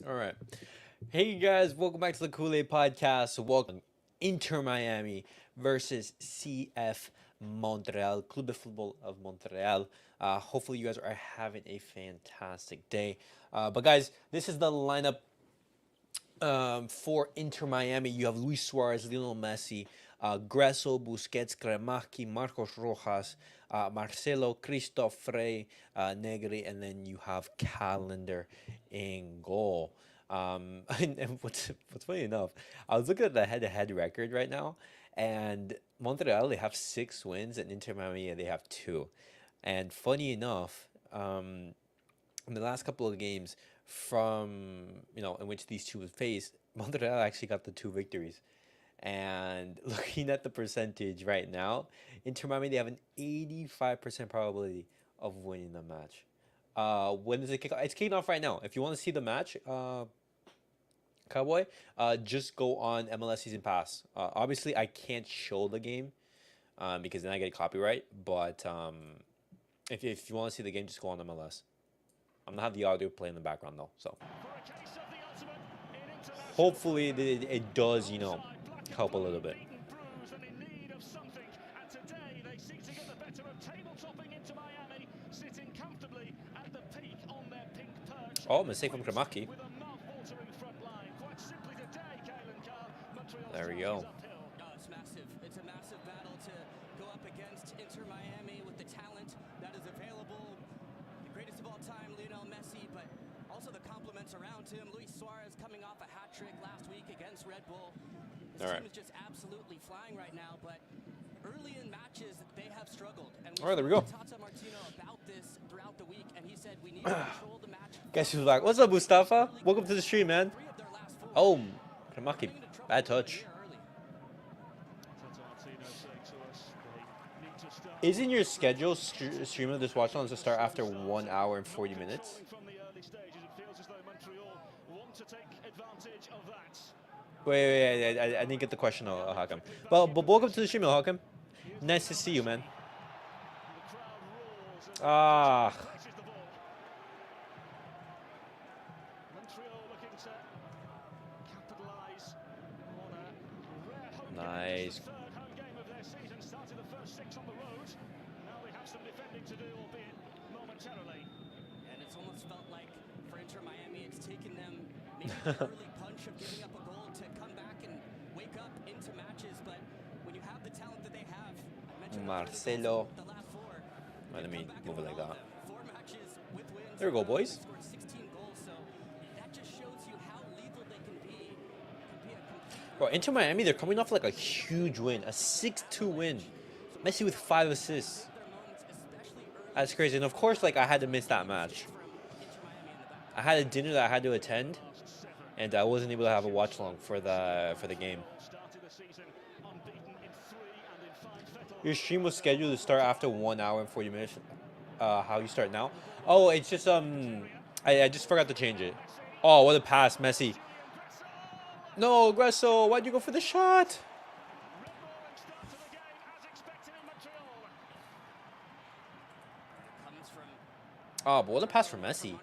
All right. Hey guys, welcome back to the CulePodcast. Welcome Inter Miami versus CF Montreal, Club de Football of Montreal. Hopefully you guys are having a fantastic day. But guys, this is the lineup for Inter Miami. You have Luis Suarez, Lionel Messi, Gresso, Busquets, Kremaki, Marcos Rojas, Marcelo, Christoph Frey, Negri, and then you have Calendar in goal. And what's funny enough, I was looking at the head-to-head record right now, and Montreal they have 6 wins, and Inter Miami they have 2. And funny enough, in the last couple of games from in which these two would face, Montreal actually got the 2 victories. And looking at the percentage right now, Inter Miami they have an 85% probability of winning the match. When does it kick off? It's kicking off right now. If you want to see the match, Cowboy, just go on MLS Season Pass. Obviously, I can't show the game because then I get copyright. But if you want to see the game, just go on MLS. I'm gonna have the audio play in the background though, so hopefully it does, help a little bit. Oh, mistake from Kramaki. There we go. It's massive. It's a massive battle to go up against Inter Miami with the talent that is available. The greatest of all time, Lionel Messi, but also the compliments around him. Luis Suarez coming off a hat trick last week against Red Bull. His team is just absolutely flying right now, but early in matches they have struggled. And all right, there we go. Tata Martino about this throughout the week, and he said we need to control the match. Guess who's back? What's up, Mustafa? Welcome to the stream, man. Oh, Kramaki, bad touch. Isn't your schedule stream of this watch on to start after 1 hour and 40 minutes? Wait, I didn't get the question, Hakam. But welcome to the stream, Hakam. Nice to see you, man. Ah. Nice. And it's almost felt like for Inter Miami, it's taken them maybe an early punch of giving up a goal to come back and wake up into matches. But when you have the talent that they have, I mentioned Marcelo. the last 4. Let me move it like that. 4 matches with wins. There we go, boys. Scored 16 goals, so that just shows you how lethal they can be. Bro, Inter Miami, they're coming off like a huge win, a 6-2 win. Messi with 5 assists. That's crazy. And of course, like I had to miss that match. I had a dinner that I had to attend, and I wasn't able to have a watch along for the game. Your stream was scheduled to start after 1 hour and 40 minutes. How you start now? Oh, it's just I just forgot to change it. Oh, what a pass, Messi. No, Gresso, why'd you go for the shot? Oh, but what a pass from Messi.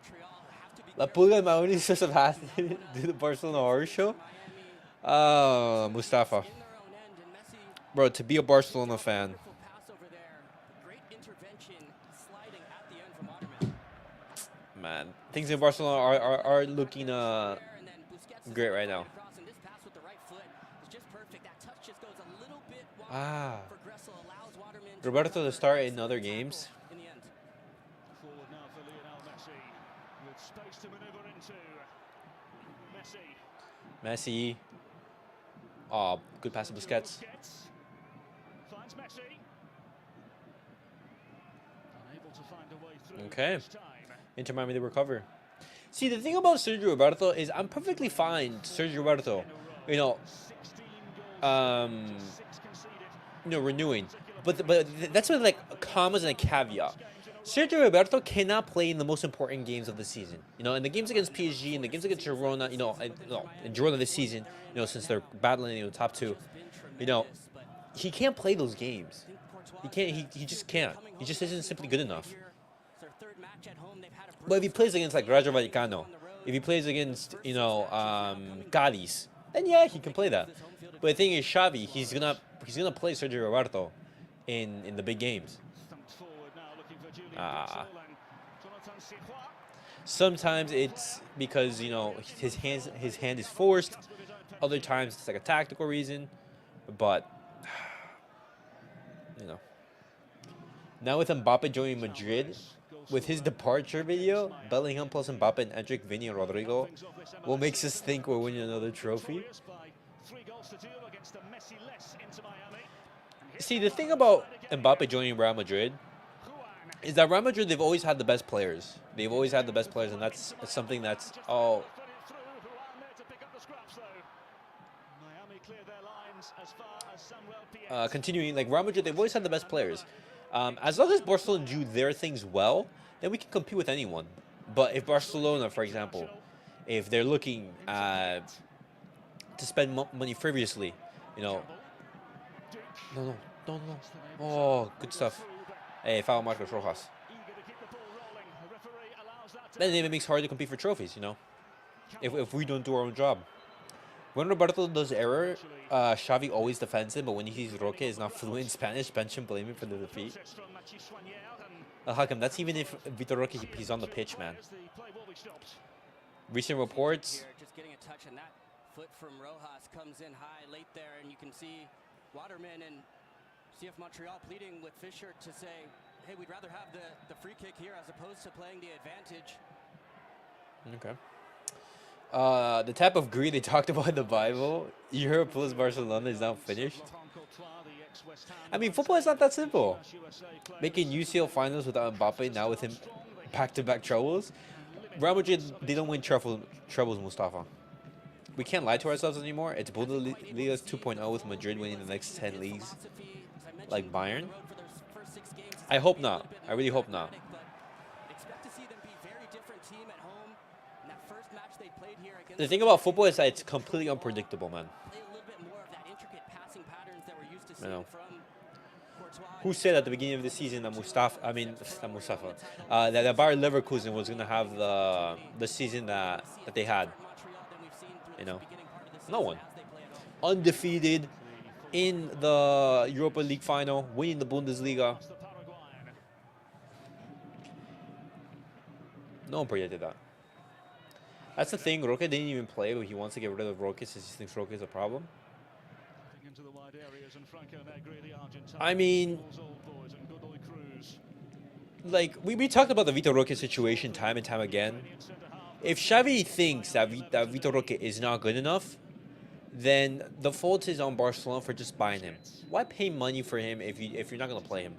La Pulga and Maoni just have had to do the Barcelona horror show. Mustafa. Bro, to be a Barcelona fan. Man, things in Barcelona are looking great right now. Ah. Roberto to start in other games. Messi. Oh, good pass to Busquets. Okay. Inter Miami to recover. See, the thing about Sergio Roberto is I'm perfectly fine, Sergio Roberto, renewing. But that's with like commas and a caveat. Sergio Roberto cannot play in the most important games of the season. In the games against PSG and the games against Girona, in Girona this season, since they're battling the top 2, he can't play those games. He can't. He just can't. He just isn't simply good enough. But if he plays against like Rayo Vallecano, If he plays against, Cadiz, then yeah, he can play that. But the thing is, Xavi, he's gonna play Sergio Roberto in the big games. Uh, Sometimes it's because his hand is forced. Other times it's like a tactical reason. But you know, now with Mbappe joining Madrid, with his departure video, Bellingham plus Mbappe and Endrick, Vinny, and Rodrigo, what makes us think we're winning another trophy? See, the thing about Mbappe joining Real Madrid is that Real Madrid, they've always had the best players. They've always had the best players, and that's something that's continuing. Like Real Madrid, they've always had the best players. As long as Barcelona do their things well, then we can compete with anyone. But if Barcelona, for example, if they're looking to spend money frivolously, no, oh, good stuff. Hey, foul Marcos Rojas. Then it makes it hard to compete for trophies, if we don't do our own job. When Roberto does error, Xavi always defends him, but when he sees Roque is not fluent in Spanish, bench him, blame him for the defeat. How come? That's even if Vitor Roque, he's on the pitch, man. Recent reports. Just getting a touch, and that foot from Rojas comes in high late there, and you can see Waterman and CF Montreal pleading with Fisher to say, hey, we'd rather have the free kick here as opposed to playing the advantage. Okay. The type of greed they talked about in the Bible, Europe plus Barcelona, is now finished. I mean, football is not that simple. Making UCL finals without Mbappe, now with him back-to-back troubles. Real Madrid, they don't win troubles, Mustafa. We can't lie to ourselves anymore. It's Bundesliga's 2.0 with Madrid winning the next 10 leagues, like Bayern. I hope not. I really hope not. The thing about football is that it's completely unpredictable, man. I know. Who said at the beginning of the season that that Bayer Leverkusen was gonna have the season that they had? No one. Undefeated in the Europa League final, winning the Bundesliga. No one predicted that. That's the thing. Roque didn't even play, but he wants to get rid of Roque since he thinks Roque is a problem. I mean, like, we talked about the Vitor Roque situation time and time again. If Xavi thinks that Vitor Roque is not good enough, then the fault is on Barcelona for just buying him. Why pay money for him if you're not going to play him?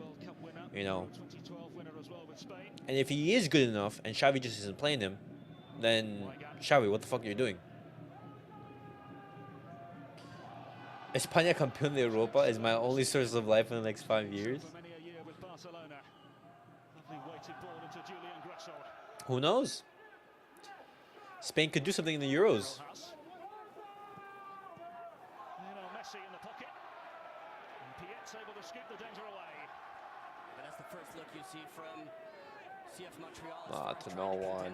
And if he is good enough and Xavi just isn't playing him, then Xavi, what the fuck are you doing? España campeón de Europa is my only source of life in the next 5 years. Who knows? Spain could do something in the Euros. To no one.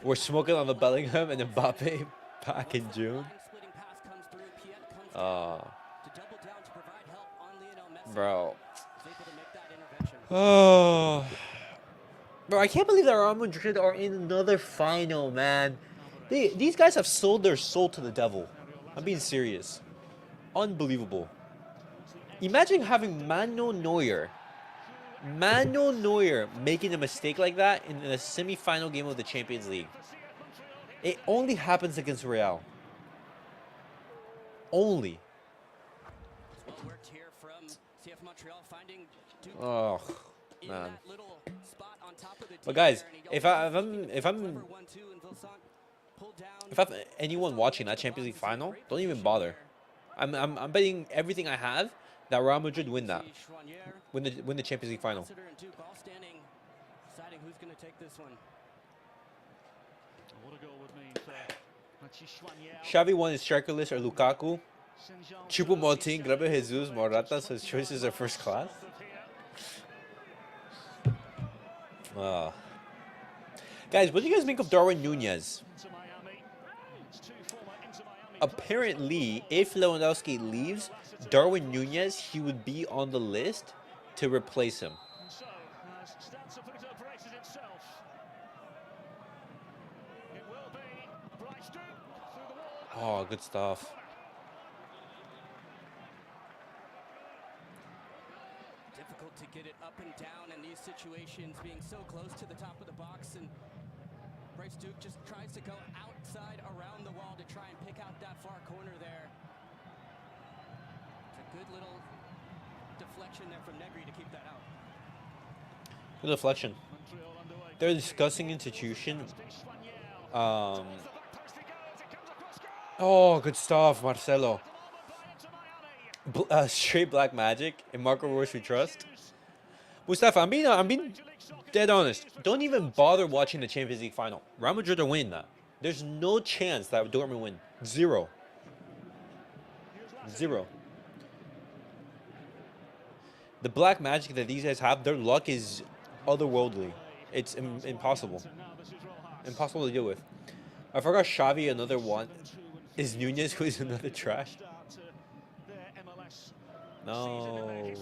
We're smoking on the Bellingham and Mbappe back in June. Bro. Oh. Bro, I can't believe that Real Madrid are in another final, man. These guys have sold their soul to the devil. I'm being serious. Unbelievable. Imagine having Manuel Neuer making a mistake like that in a semi-final game of the Champions League. It only happens against Real. Only. Oh, man. But guys, if I'm anyone watching that Champions League final, don't even bother. I'm betting everything I have that Real Madrid win the Champions League final. Xavi won his striker list or Lukaku. Choupo-Moting, Gabriel Jesus, Morata, so his choices are first class. Guys, what do you guys think of Darwin Nunez? Apparently, if Lewandowski leaves, Darwin Nunez, he would be on the list to replace him. Oh, good stuff. Difficult to get it up and down in these situations, being so close to the top of the box, and Bryce Duke just tries to go outside around the wall to try and pick out that far corner there. It's a good little deflection there from Negri to keep that out. Good deflection. They're discussing institution. Oh, good stuff, Marcelo. Straight black magic and Marco Royce we trust. Mustafa, I'm being dead honest. Don't even bother watching the Champions League final. Real Madrid are winning that. There's no chance that Dortmund win. Zero. The black magic that these guys have, their luck is otherworldly. It's impossible. Impossible to deal with. I forgot Xavi, another one. Is Nunez, who is another trash? No.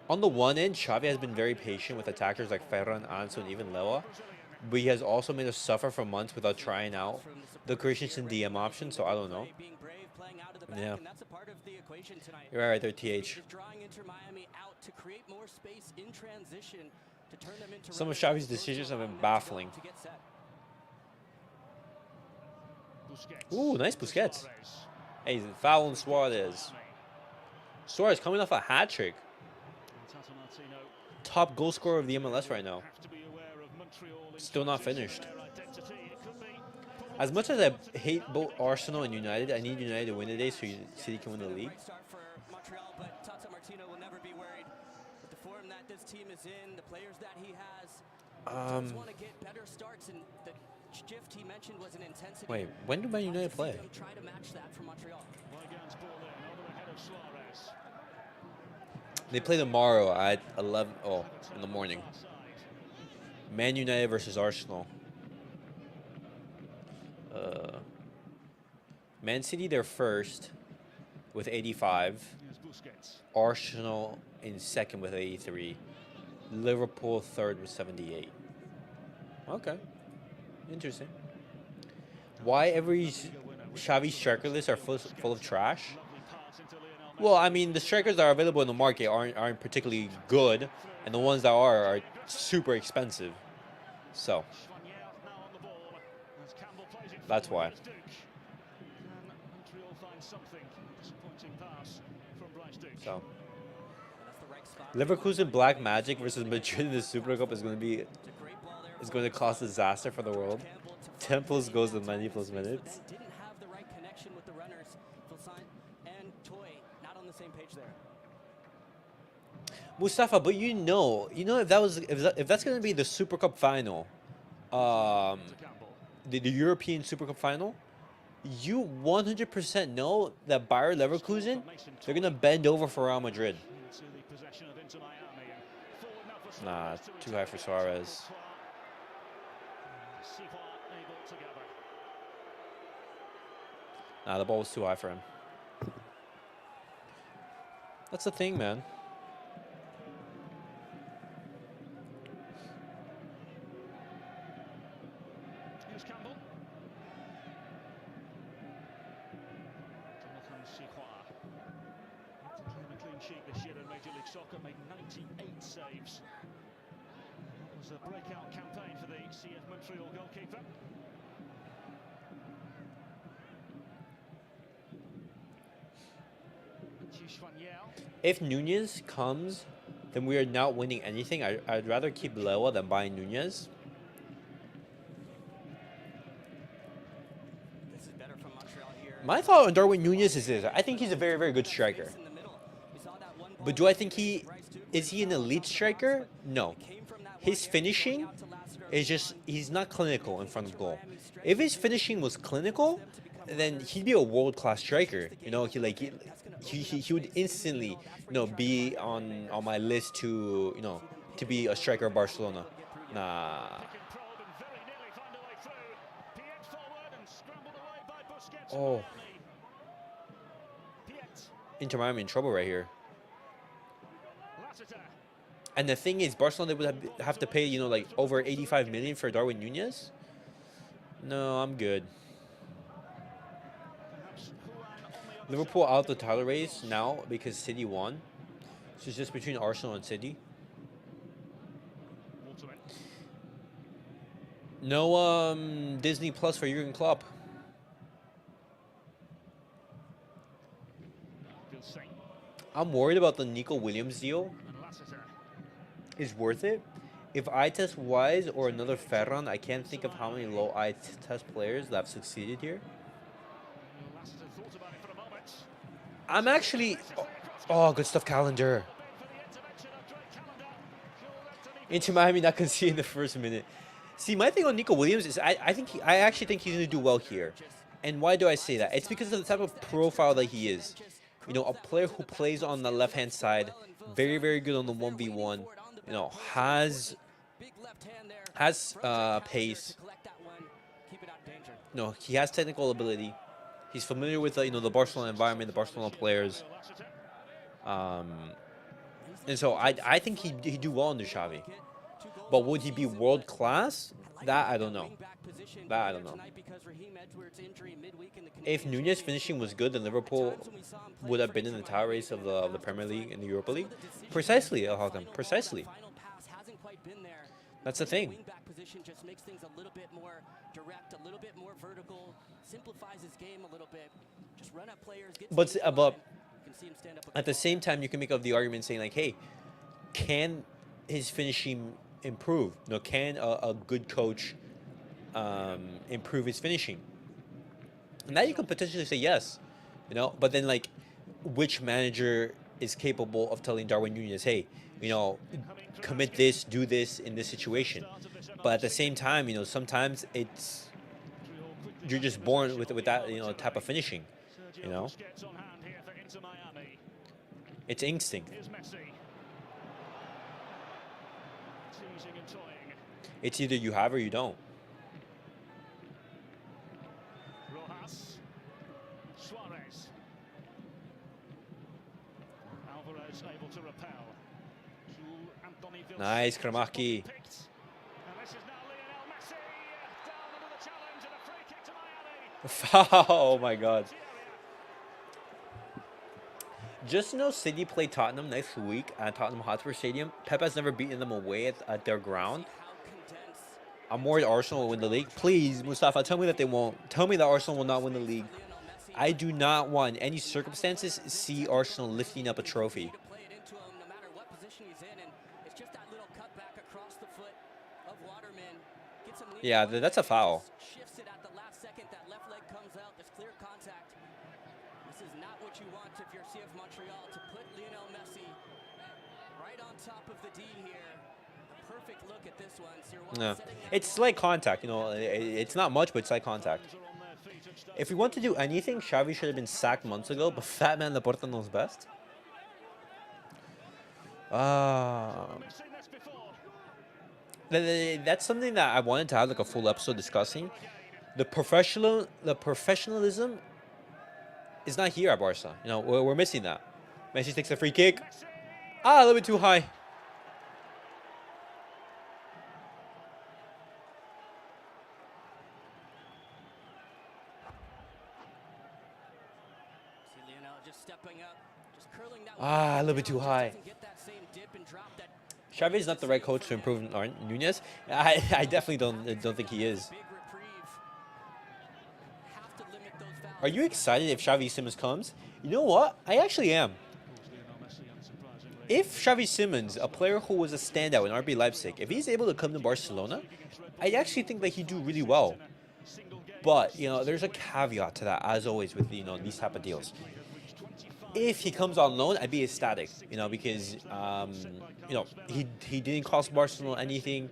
On the one end, Xavi has been very patient with attackers like Ferran, Ansu, and even Lewa. But he has also made us suffer for months without trying out the Christensen DM option, so I don't know. Yeah. You're right there, TH. Some of Xavi's decisions have been baffling. Ooh, nice Busquets. Hey, he's fouling Suarez. Suarez coming off a hat trick. Top goal scorer of the MLS right now. Still not finished. As much as I hate both Arsenal and United, I need United to win today so City can win the league. Wait, when do Man United play? They play tomorrow at 11. Oh, in the morning. Man United versus Arsenal. Man City, they're first with 85. Arsenal in second with 83. Liverpool third with 78. Okay. Interesting. Why every Xavi striker list are full of trash? Well, I mean, the strikers that are available in the market aren't particularly good, and the ones that are super expensive. So that's why. So Leverkusen Black Magic versus Madrid in the Super Cup is going to cause disaster for the world. Temples goes to 90 plus minutes. Mustafa, but you know if that's going to be the Super Cup final, the European Super Cup final, you 100% know that Bayer Leverkusen, they're going to bend over for Real Madrid. Nah, too high for Suarez. Nah, the ball was too high for him. That's the thing, man. Here's Campbell. Jonathan a clean sheet this year in Major League Soccer, made 98 saves. That was a breakout campaign for the CF Montreal goalkeeper. If Nunez comes, then we are not winning anything. I'd rather keep Lewa than buying Nunez. My thought on Darwin Nunez is this. I think he's a very, very good striker. But do I think is he an elite striker? No. His finishing is just, he's not clinical in front of goal. If his finishing was clinical, then he'd be a world-class striker. You know, he would instantly, be on my list to, to be a striker of Barcelona. Nah. Oh. Inter Miami in trouble right here. And the thing is, Barcelona, they would have to pay, you know, like over 85 million for Darwin Nunez. No, I'm good. Liverpool out the title race now because City won. So it's just between Arsenal and City. No Disney Plus for Jurgen Klopp. I'm worried about the Nico Williams deal. Is worth it? If eye test wise or another Ferran, I can't think of how many low eye test players that have succeeded here. I'm actually... Oh, good stuff, Calendar. Inter Miami not conceding the first minute. See, my thing on Nico Williams is I actually think he's going to do well here. And why do I say that? It's because of the type of profile that he is. You know, a player who plays on the left-hand side, very, very good on the 1v1. You know, has pace. No, he has technical ability. He's familiar with you know, the Barcelona environment, the Barcelona players. And so I think he'd do well under Xavi. But would he be world class? That I don't know. That I don't know. If Nunez finishing was good, then Liverpool would have been in the title race of the Premier League and the Europa League. Precisely, Hakan. Precisely. That's the thing. Just makes things a little bit more direct, a little bit more vertical, simplifies his game a little bit. Just run up players. But at the same time, you can make up the argument saying like, hey, can his finishing improve? No, can a good coach improve his finishing? And now you can potentially say yes, you know. But then like, which manager is capable of telling Darwin Nunez, hey, you know, commit this, do this in this situation? But at the same time, you know, sometimes it's you're just born with that, you know, type of finishing, you know. It's instinct. It's either you have or you don't. Nice, Kramaki. Oh my God. Just to know, City play Tottenham next week at Tottenham Hotspur Stadium. Pep has never beaten them away at their ground. I'm worried Arsenal will win the league. Please, Mustafa, tell me that they won't. Tell me that Arsenal will not win the league. I do not want in any circumstances see Arsenal lifting up a trophy. Yeah, that's a foul. Shifts it at the last second. That left leg comes out. There's clear contact. This is not what you want if you're CF Montreal, to put Lionel Messi right on top of the D here. A perfect look at this one. No, it's slight contact. You know, it's not much, but it's slight contact. If we want to do anything, Xavi should have been sacked months ago, but Fat Man Laporta knows best. That's something that I wanted to have like a full episode discussing. The professionalism is not here at Barca. You know, we're missing that. Messi takes a free kick. A little bit too high. A little bit too high. Xavi is not the right coach to improve Nunez. I definitely don't think he is. Are you excited if Xavi Simons comes? You know what? I actually am. If Xavi Simons, a player who was a standout in RB Leipzig, if he's able to come to Barcelona, I actually think that he'd do really well. But, you know, there's a caveat to that, as always, with, you know, these type of deals. If he comes on loan, I'd be ecstatic, you know, because, you know, he didn't cost Barcelona anything.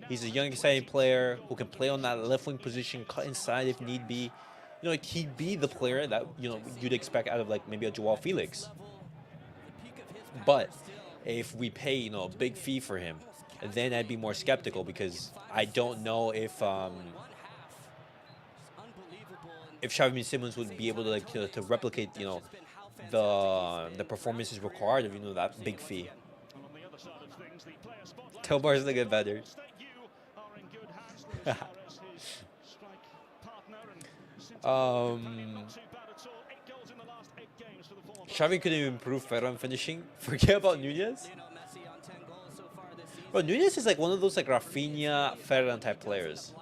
He's a young, exciting player who can play on that left wing position, cut inside if need be. You know, he'd be the player that, you know, you'd expect out of, like, maybe a Joao Felix. But if we pay, you know, a big fee for him, then I'd be more skeptical because I don't know if Xavi Simons would be able to like to replicate the performances required of that big fee. And on the other side of things, the player spotlight. Telbar's looking better. State you are in good hands. Luis Suarez, his strike partner, and since not too bad at all. 8 goals in the last 8 games for the former. Xavi could have improved Ferran finishing. Forget about Nunez. Bro, Nunez is like one of those like Rafinha, Ferran type players,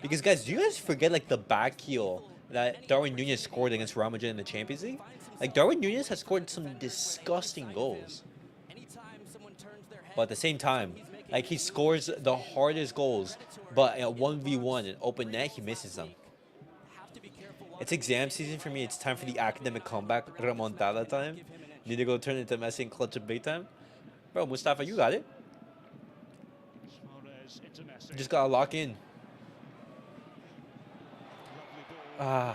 Because guys, do you guys forget like the back heel that Darwin Nunez scored against Real Madrid in the Champions League? Like Darwin Nunez has scored some disgusting goals. But at the same time, like he scores the hardest goals, but at 1v1 in open net, he misses them. It's exam season for me. It's time for the academic comeback, remontada time. Need to go turn into Messi and clutch at big time. Bro, Mustafa, you got it. You just gotta lock in. Ah.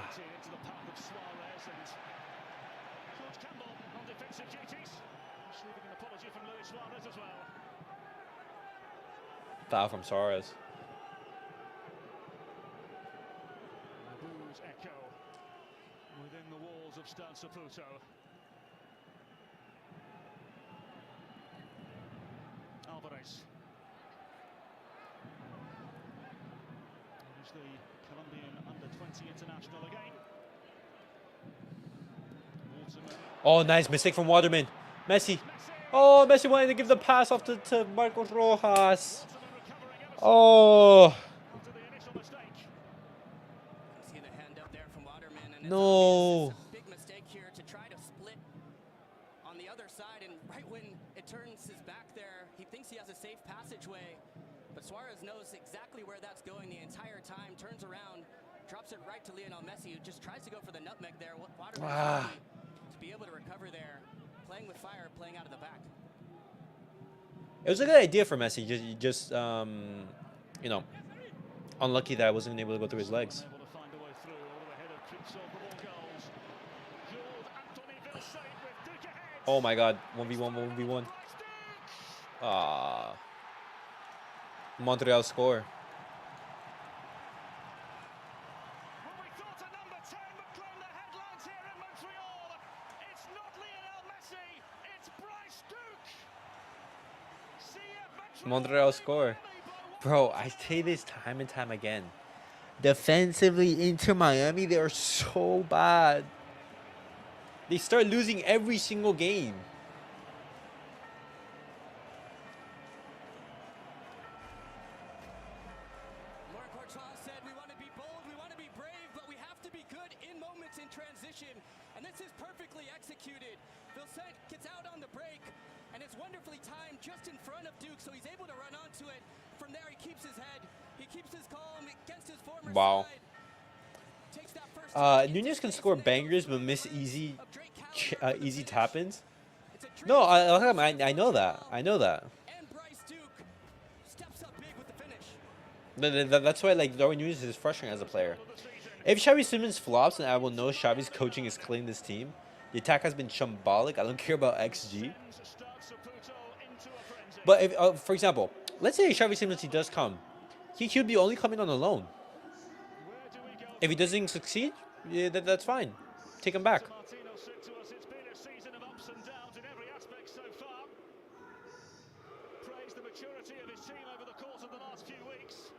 Foul from Suarez. Boos echo within the walls of Stade Saputo. Alvarez. There's the Colombian under-20 international again. Waterman. Oh, nice mistake from Waterman. Messi. Oh, Messi wanted to give the pass off to Marcos Rojas. Oh. After the initial mistake. See the hand up there from Waterman, and it's No. obvious it's a big mistake here to try to split on the other side, and right when it turns his back there, he thinks he has a safe passageway, but Suarez knows exactly where that's going the entire time, turns around, drops it right to Lionel Messi, who just tries to go for the nutmeg there. Waterman to be able to recover there, playing with fire, playing out of the back. It was a good idea for Messi. Just unlucky that I wasn't able to go through his legs. Able to find a way through over the head of Kipso for all goals. Jules Anthony Vilsaint with Duke ahead. Oh my God, 1v1, 1v1. Ah. Montreal score. Well, we thought a number 10 would claim the headlines here in Montreal. It's not Lionel Messi, it's Bryce Duke. Montreal score. Bro, I say this time and time again. Defensively, Inter Miami, they are so bad. They start losing every single game. Laurent Courtois said, we want to be bold, we want to be brave, but we have to be good in moments in transition. And this is perfectly executed. Vilsaint gets out on the break, and it's wonderfully timed just in front of Duke, so he's able to run onto it. From there, he keeps his head. He keeps his calm against his former side. Takes that first Nunez can score bangers, but miss easy tap-ins. No, I know that. I know that. And Bryce Duke steps up big with the finish. That's why like Darwin Nunez is frustrating as a player. If Xavi Simons flops, then I will know Xavi's coaching is killing this team. The attack has been shambolic. I don't care about XG. But if, for example, let's say Xavi Simons he does come, he should be only coming on a loan. If he doesn't succeed, yeah, that's fine. Take him back. Martino said to us, it's been a season of ups and downs in every aspect so far. Praised the maturity of his team over the course of the last few weeks.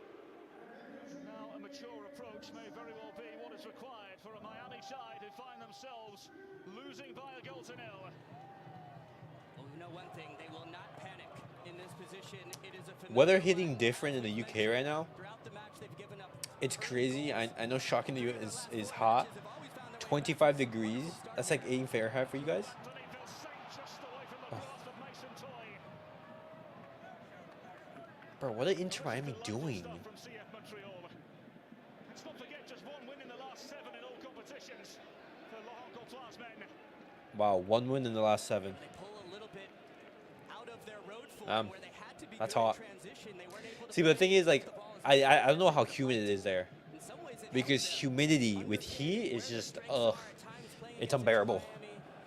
Now a mature approach may very well be what is required for a Miami side who find themselves losing by a goal to nil. Well, we know one thing, they will not panic in this position. It is a Weather hitting different in the UK right now. throughout the match they've given up. It's crazy. I know shocking to you is hot. 25 degrees. That's like 80 Fahrenheit for you guys. Oh. Bro, what are Inter Miami doing? Let's not forget just one win in the last 7 in all competitions for Laurent Courtois' men. Wow, 1 win in the last 7. They pull a little bit out of their road form where they had to be That's good in hot. transition. They weren't able to See, but the thing is, like, the ball I don't know how humid it is there. in some ways it Because humidity with heat is just, it's unbearable.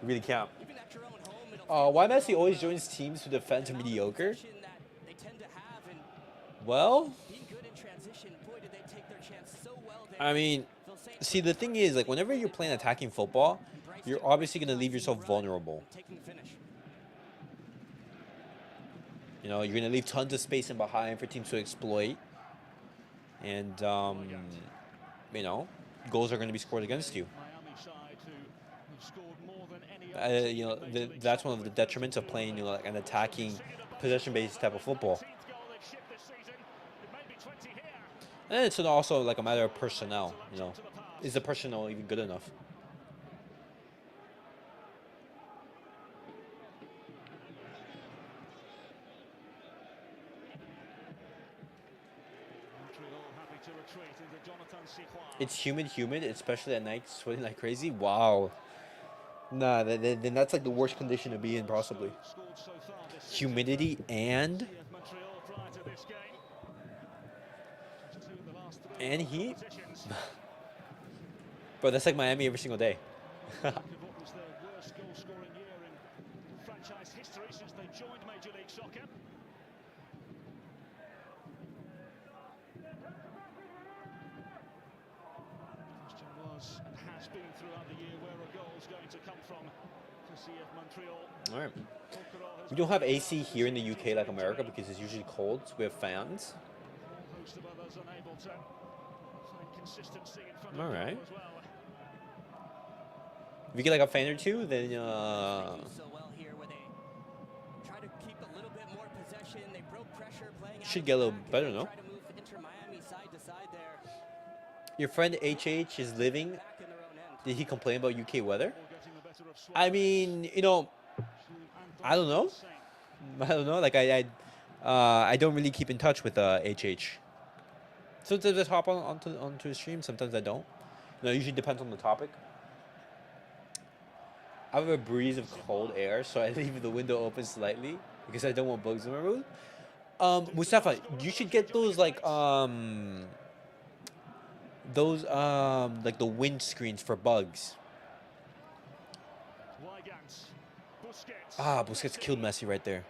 You really can't. even at your own home, it'll Why Messi always joins teams who defend are mediocre? Well, Being good in transition, boy, did they take their chance so well there. I mean, Phil Saint see, the thing is, like, whenever you're playing attacking football, embraced you're it, obviously going to leave recognizing the yourself run, vulnerable. taking the finish. You know, you're going to leave tons of space in behind for teams to exploit. And, you know, goals are going to be scored against you. Miami side who have scored more than any other team You know, in Major League that's Soccer one of the with detriments of 32 playing, you know, like an also attacking, conceded a bunch possession-based type of football. 19th goal they've shipped this season. It may be 20 here. And it's also like a matter of personnel, you know. To the pass. Is the personnel even good enough? Montreal happy to retreat into Jonathan Sirois. It's humid, especially at night, sweating like crazy. Wow. Nah, then that's like the worst condition to be in, possibly. Scored so far this season. Humidity and Sea of Montreal prior to this game. Just two in the last three heat. competitions. Bro, that's like Miami every single day. Think of what was their worst goal-scoring year in franchise history since they joined Major League Soccer. Question was and has been throughout the year where a goal's going to come from to see if Montreal. All right. We don't have AC here in the UK like America because it's usually cold. So we have fans. A whole host of others unable to find consistency in front All of right. goal as well. If you get like a fan or two, then They do so well here where they try to keep a little bit more possession. They broke pressure playing out Should of get a the little back, and better, they no? try to move Inter Miami side to side there. your friend HH is living. Back in their own end. Did he complain about UK weather? Ball getting the better of I Suarez. mean, you know, I don't know. I don't know. Like I don't really keep in touch with HH. Sometimes I hop onto his stream. Sometimes I don't. You know, it usually depends on the topic. I have a breeze of cold air, so I leave the window open slightly because I don't want bugs in my room. Mustafa, you should get those like the wind screens for bugs. Weigand, Busquets. Ah, Busquets killed Messi right there.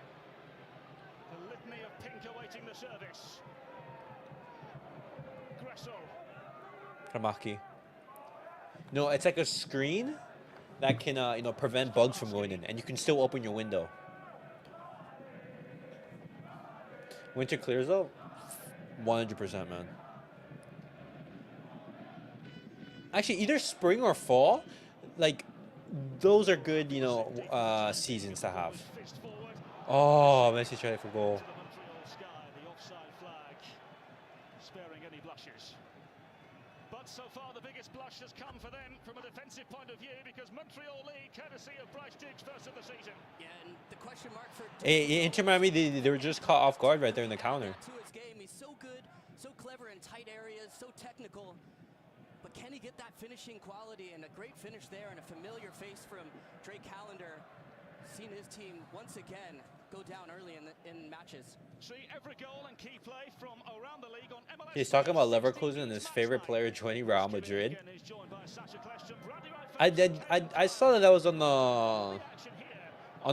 The litany of pink awaiting the service. Gresso. Ramaki. No, it's like a screen that can prevent bugs from going in, and you can still open your window. Winter clears though, 100%, man. Actually, either spring or fall, like those are good, seasons to have. Fist forward. Oh, Messi tried for goal. To the Montreal sky, the offside flag. Sparing any blushes. But so far the biggest blush has come for them from a defensive point of view because Montreal lead courtesy of Bryce Diggs first of the season. Yeah, and the question mark for Hey, Inter Miami, they were just caught off guard right there in the counter. to his game. He's so good, so clever in tight areas, so technical. But can he get that finishing quality and a great finish there and a familiar face from Drake Callender? Seen his team once again go down early in matches. See every goal and key play from around the league on MLS. He's talking about Leverkusen and his favorite player joining Real Madrid. I saw that was on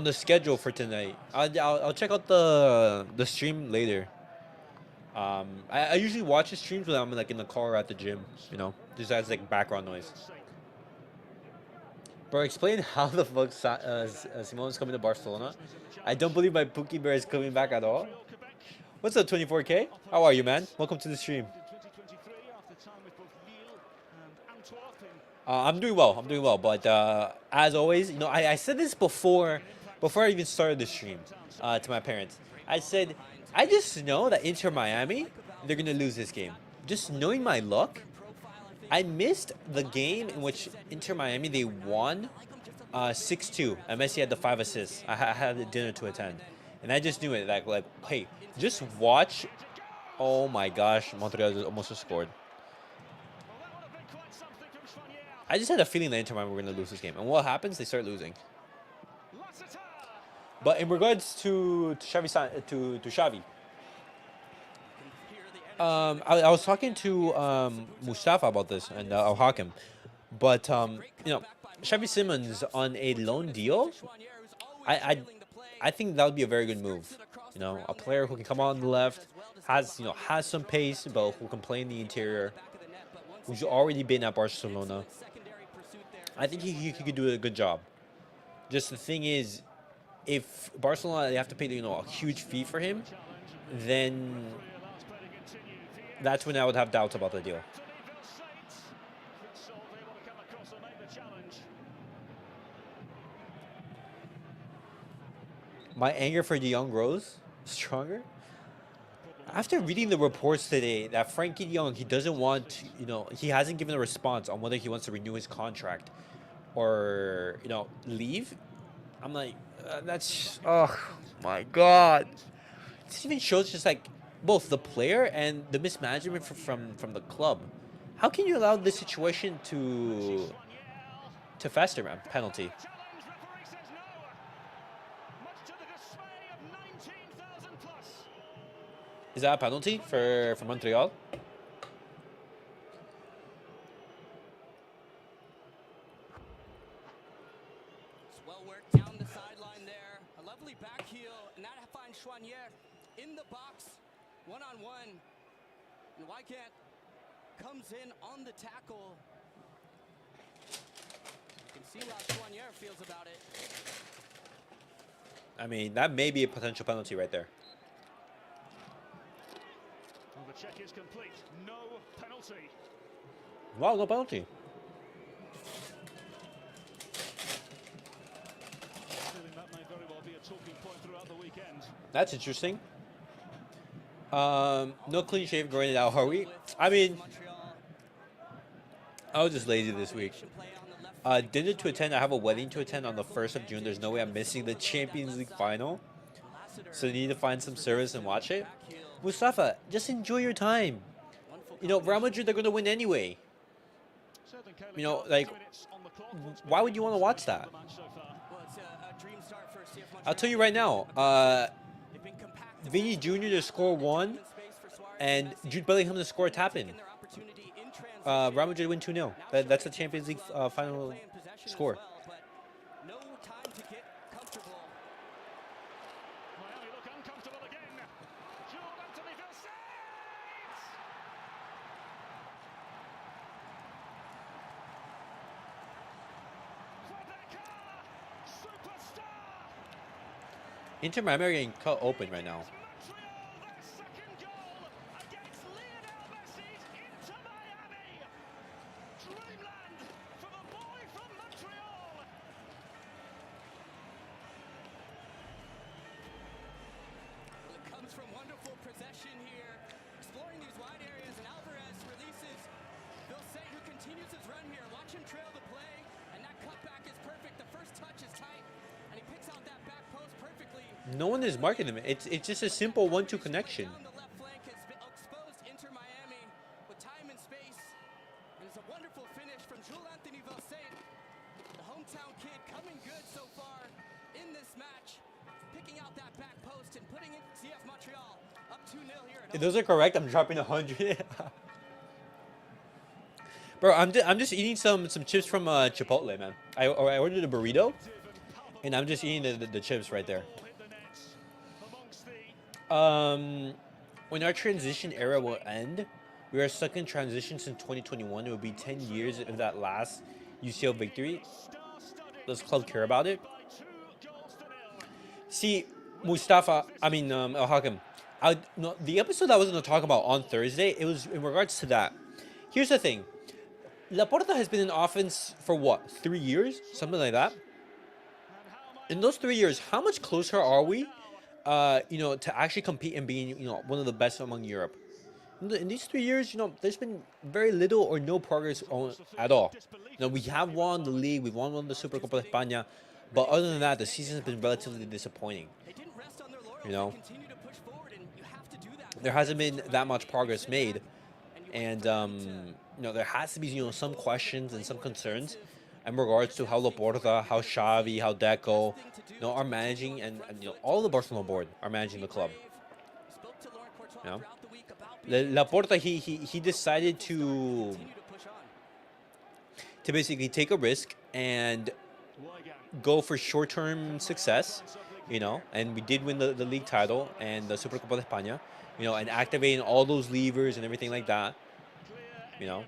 the schedule for tonight. I'll check out the stream later. I usually watch his streams when I'm like in the car or at the gym, just as like background noise. Bro, explain how the fuck Simone's coming to Barcelona. I don't believe my Pookie Bear is coming back at all. What's up, 24K? How are you, man? Welcome to the stream. I'm doing well. But as always, I said this before I even started the stream to my parents. I said, I just know that Inter Miami, they're going to lose this game. Just knowing my luck, I missed the game in which Inter Miami, they won 6-2. And Messi had the 5 assists. I had a dinner to attend. And I just knew it. Like, hey, just watch. Oh my gosh, Montreal almost scored. I just had a feeling that Inter Miami were going to lose this game. And what happens? They start losing. But in regards to Xavi, I was talking to Mustafa about this and Al Hakim, but Xavi Simons on a loan deal, I think that would be a very good move. A player who can come on the left, has some pace, but who can play in the interior, who's already been at Barcelona. I think he could do a good job. Just the thing is, if Barcelona they have to pay a huge fee for him, then that's when I would have doubts about the deal. My anger for De Jong grows stronger after reading the reports today that Frankie De Jong he doesn't want he hasn't given a response on whether he wants to renew his contract or leave. I'm like that's oh my god. This even shows just like both the player and the mismanagement from the club. How can you allow this situation to fester, man? Penalty. Is that a penalty for Montreal? It's well worked down the sideline there. A lovely back heel, and that finds Choinière in the box, one-on-one. And Wycant comes in on the tackle. You can see how Choinière feels about it. I mean, that may be a potential penalty right there. Well, the check is complete. No penalty. Wow, no penalty. Feeling that may very well be a talking point throughout the weekend. That's interesting. No clean shave going out, are we? I mean, I was just lazy this week. Dinner to attend. I have a wedding to attend on the 1st of June. There's no way I'm missing the Champions League final. So you need to find some service and watch it. Mustafa, just enjoy your time. Real Madrid, they're going to win anyway. Like, why would you want to watch that? I'll tell you right now. Vinny Jr. to score one, and Jude Bellingham to score a tap-in. Real Madrid win 2-0. That's the Champions League final score. Inter Miami are getting cut open right now. No one is marking them. It's just a simple 1-2 connection. If those are correct, I'm dropping 100. Bro, I'm just eating some chips from Chipotle, man. I ordered a burrito, and I'm just eating the chips right there. When our transition era will end, we are stuck in transition since 2021. It will be 10 years of that last UCL victory. Does club care about it? See, Mustafa, El Hakim, the episode I was going to talk about on Thursday, it was in regards to that. Here's the thing. Laporta has been in offense for what, 3 years? Something like that. In those 3 years, how much closer are we to actually compete and being, one of the best among Europe? In these 3 years, there's been very little or no progress at all. We have won the league, we've won the Supercopa de España, but other than that, the season has been relatively disappointing. There hasn't been that much progress made, and there has to be some questions and some concerns in regards to how Laporta, how Xavi, how Deco, are managing, and all the Barcelona board are managing the club. Laporta, he decided to basically take a risk and go for short-term success, and we did win the league title and the Supercopa de España, and activating all those levers and everything like that, you know,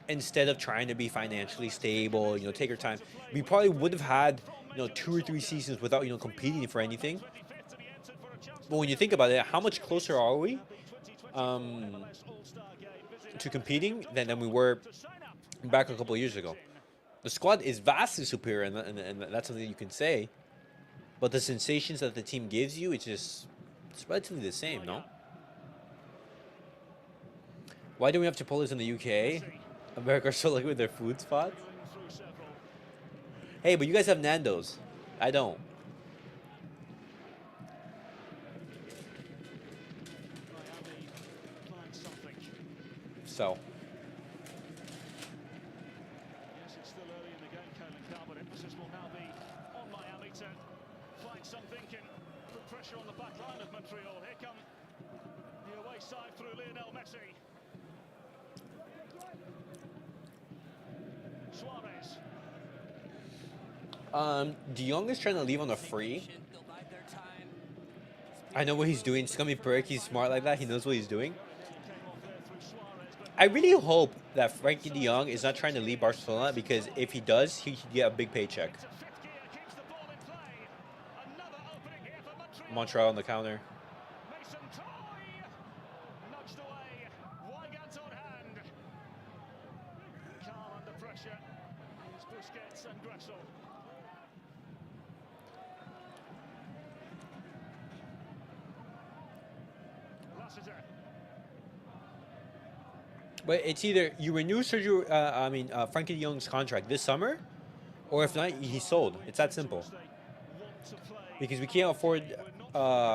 instead of trying to be financially stable, take your time. We probably would have had, 2 or 3 seasons without, competing for anything. But when you think about it, how much closer are we to competing than we were back a couple of years ago? The squad is vastly superior, and that's something you can say. But the sensations that the team gives you, it's relatively the same, no? Why do we have Chipotle's in the UK? America are so lucky with their food spots. Hey, but you guys have Nando's. I don't. So. Yes, it's still early in the game, but emphasis will now be on Miami to find something and put pressure on the back line of Montreal. Here come the away side through Lionel Messi. Suarez. De Jong is trying to leave on a free. I know what he's doing. It's gonna be Perk. He's smart like that. He knows what he's doing. I really hope that Frankie de Jong is not trying to leave Barcelona, because if he does, he could get a big paycheck. Montreal on the counter. But it's either you renew Frankie de Jong's contract this summer, or if not, he's sold. It's that simple. Because we can't afford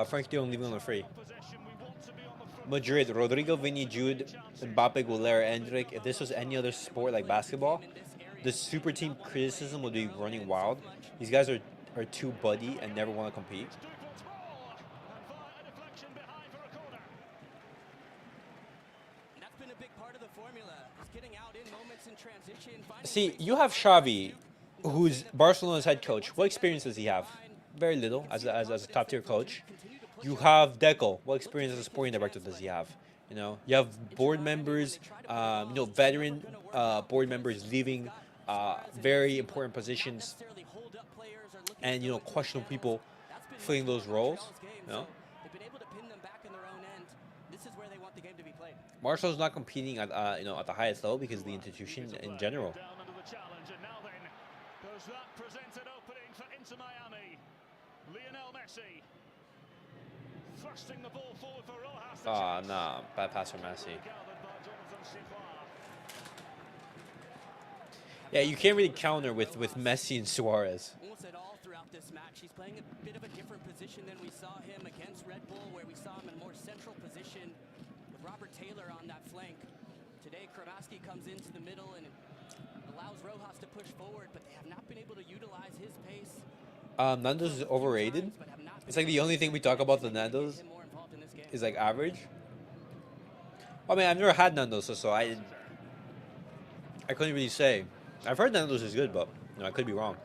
Frankie de Jong leaving on the free. Madrid, Rodrigo, Vinny, Jude, Mbappe, Gulera, Endrick. If this was any other sport like basketball, the super team criticism would be running wild. These guys are too buddy and never want to compete. See, you have Xavi, who's Barcelona's head coach. What experience does he have? Very little as a top tier coach. You have Deco. What experience as a sporting director does he have? You have board members, veteran board members leaving very important positions, and questionable people filling those roles. Marcel's not competing at at the highest level because of the institution in general. Nah, bad pass from Messi. Yeah, you can't really counter with Messi and Suarez. This match, he's playing a bit of a different position than we saw him against Red Bull, where we saw him in a more central position with Robert Taylor on that flank. Today, Kramaski comes into the middle and allows Rojas to push forward, but they have not been able to utilize his pace. Nando's is overrated. It's like the only thing we talk about the Nando's is like average. I mean, I've never had Nando's, so I couldn't really say. I've heard Nando's is good, but I could be wrong.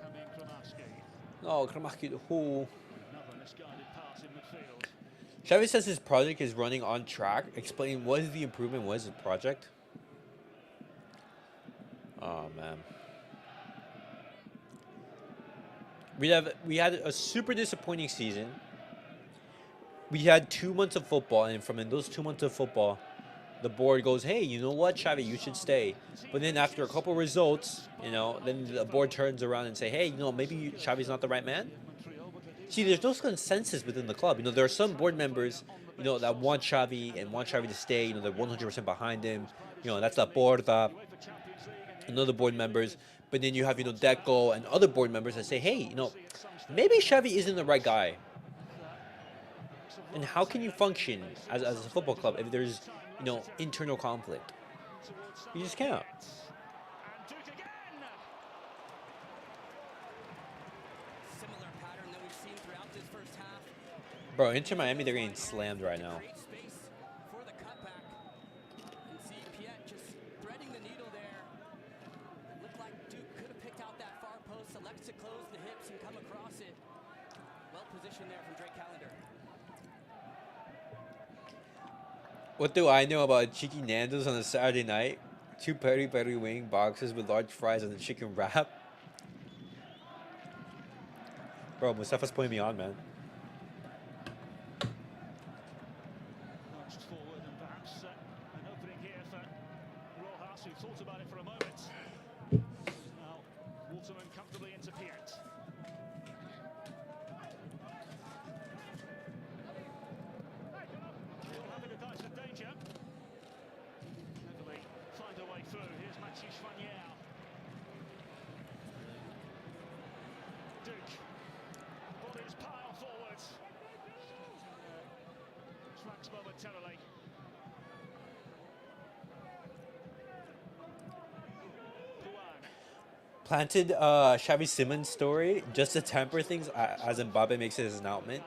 Oh, Kramaski, who? Xavi says his project is running on track. Explain what is the improvement, what is the project? Oh man. We had a super disappointing season. We had 2 months of football, and from in those 2 months of football, the board goes, hey, you know what, Xavi, you should stay. But then after a couple results, then the board turns around and say, hey, maybe Xavi's not the right man. See, there's no consensus within the club. There are some board members, that want Xavi and want Xavi to stay. They're 100% behind him. That's La Porta and other board members. But then you have, Deco and other board members that say, hey, maybe Xavi isn't the right guy. And how can you function as a football club if there's, internal conflict? You just can't. Bro, Inter Miami, they're getting slammed right now. What do I know about cheeky Nando's on a Saturday night? 2 peri peri wing boxes with large fries and a chicken wrap. Bro, Mustafa's putting me on, man. Nudged forward and perhaps an opening here for Rojas, who thought about it for a moment. Now, Waterman comfortably into Piet. Still having a dice of danger. Cleverly find a way through. Here's Mathieu Chouanière. Duke. Bodies pile forwards. Tracks momentarily. Puan. Planted Xavi Simons story just to temper things as Mbappe makes his announcement.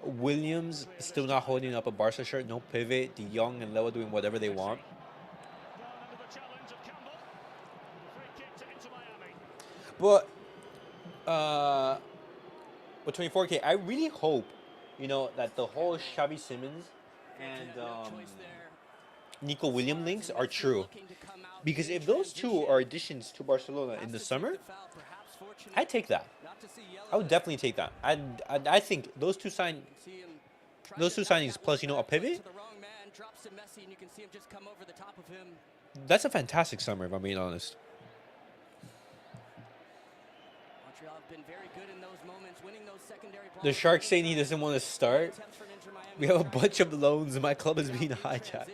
Williams still not holding up a Barca shirt, no pivot. De Jong and Lewa doing whatever they want. Down under the challenge of Campbell. Free kick to Inter Miami. But with 24K, I really hope, that the whole Xavi Simons and Nico Williams links are true. Because if those two are additions to Barcelona in the summer, I'd take that. I would definitely take that. I think those two signings plus a pivot. That's a fantastic summer, if I'm being honest. Montreal have been very good in those moments, winning those secondary balls. The Shark saying he doesn't want to start. We have a bunch of loans. My club is being hijacked.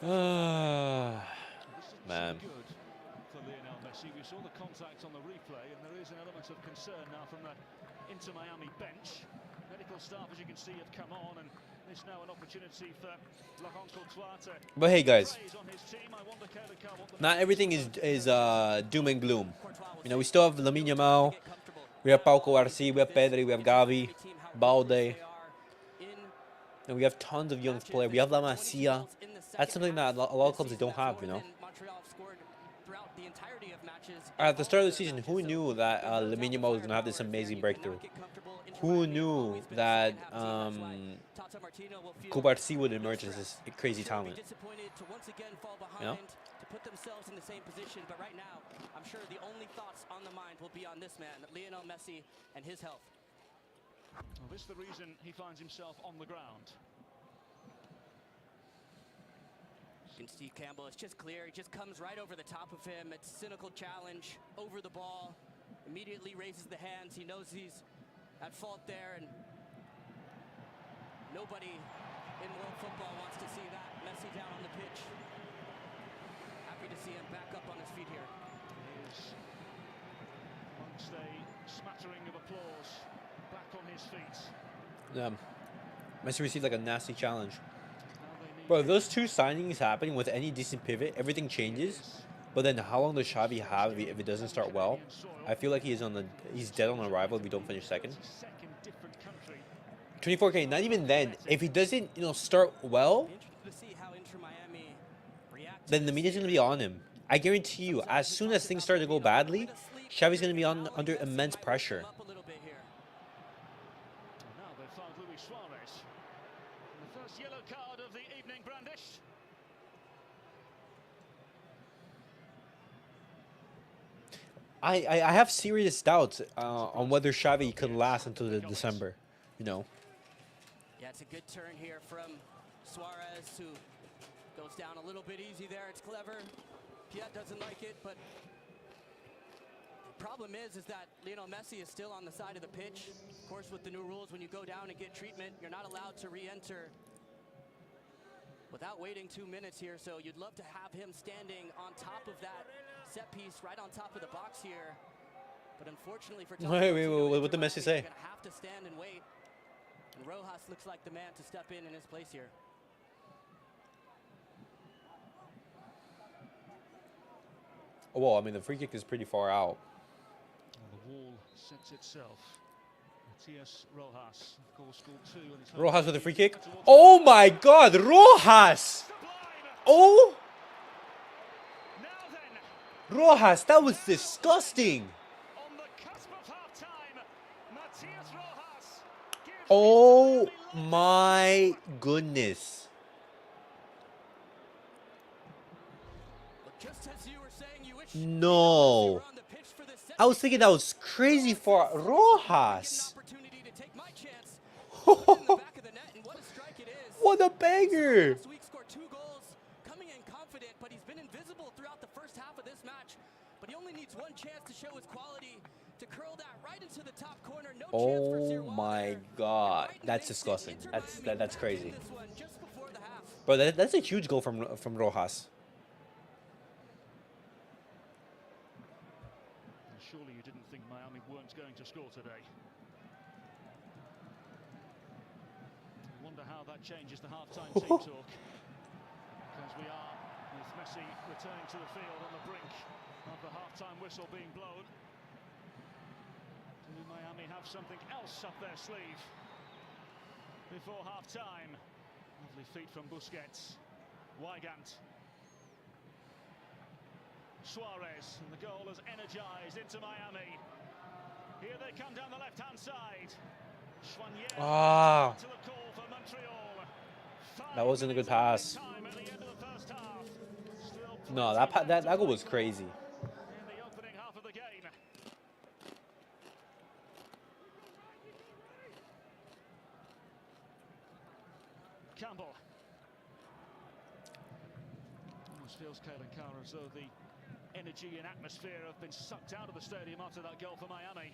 Man. Good for Lionel Messi. We saw the contact on the replay, and there is an element of concern now from the Inter Miami bench. Medical staff, as you can see, have come on, and there's now an opportunity for Laurent Courtois to But hey, guys, praise on his team. I wonder, Kelly, what the not everything is doom and gloom. We still have Lamine Yamal. We have Pau Cubarsí. We have Pedri. We have Gavi, Balde. And we have tons of young players. We have La Masia. That's something that a lot of clubs don't have, At the start of the season, who knew that Lamine Yamal was going to have this amazing breakthrough? Who knew that Cubarsí would emerge as this crazy talent? To put themselves in the same position, but right now, I'm sure the only thoughts on the mind will be on this man, Lionel Messi, and his health. Well, this is the reason he finds himself on the ground. And Steve Campbell, it's just clear. He just comes right over the top of him. It's a cynical challenge over the ball. Immediately raises the hands. He knows he's at fault there, and nobody in world football wants to see that. Messi down on the pitch. Happy to see him back up on his feet here. He is amongst a smattering of applause, back on his feet. Yeah. Messi received like a nasty challenge. Bro, if those two signings happening with any decent pivot, everything changes. But then how long does Xavi have if it doesn't start well? I feel like he's dead on arrival if we don't finish second. 24K, not even then. If he doesn't, start well, then the media's going to be on him. I guarantee you, as soon as things start to go badly, Xavi's going to be under immense pressure. Now they found Luis Suarez. The first yellow card of the evening brandished. I have serious doubts on whether Xavi could last until December, Yeah, it's a good turn here from Suarez, who goes down a little bit easy there. It's clever. Piet doesn't like it, but the problem is that Lionel Messi is still on the side of the pitch. Of course, with the new rules, when you go down and get treatment, you're not allowed to re-enter without waiting 2 minutes here. So you'd love to have him standing on top of that set piece, right on top of the box here. But unfortunately for wait, what did Messi say? You're gonna have to stand and wait. And Rojas looks like the man to step in his place here. Well, I mean, the free kick is pretty far out. Well, the wall sets itself. Matias Rojas, of course, scored 2. And he's Rojas with a free kick. Oh my God, Rojas! Oh! Now then, Rojas, that was disgusting. on the cusp of half-time, Matias Rojas gives Oh my goodness. Just as you were saying, you wish No. on the pitch for this I was thinking that was crazy for Rojas. opportunity to take my chance. Put it in the back of the net, and what a strike it is. What a banger. Last week scored 2 goals, coming in confident, but he's been invisible throughout the first half of this match. But he only needs one chance to show his quality, to curl that right into the top corner. No chance for Oh Zero my there. God. Right in That's the disgusting. Inter That's Miami that's back crazy. in this one just before the half. Bro, that's a huge goal from Rojas. Surely you didn't think Miami weren't going to score today. I wonder how that changes the half-time team talk. Because we are, with Messi returning to the field on the brink of the half-time whistle being blown. Do Miami have something else up their sleeve before half-time? Lovely feet from Busquets. Weigand. Suarez, and the goal has energized into Miami. Here they come down the left-hand side. Schwanier Ah, to the call for Montreal. that wasn't a good pass. Time at the end of the first half. Still No, that goal was crazy. in the opening half of the game. Campbell. Almost feels Kale and Cara as though the energy and atmosphere have been sucked out of the stadium after that goal for Miami.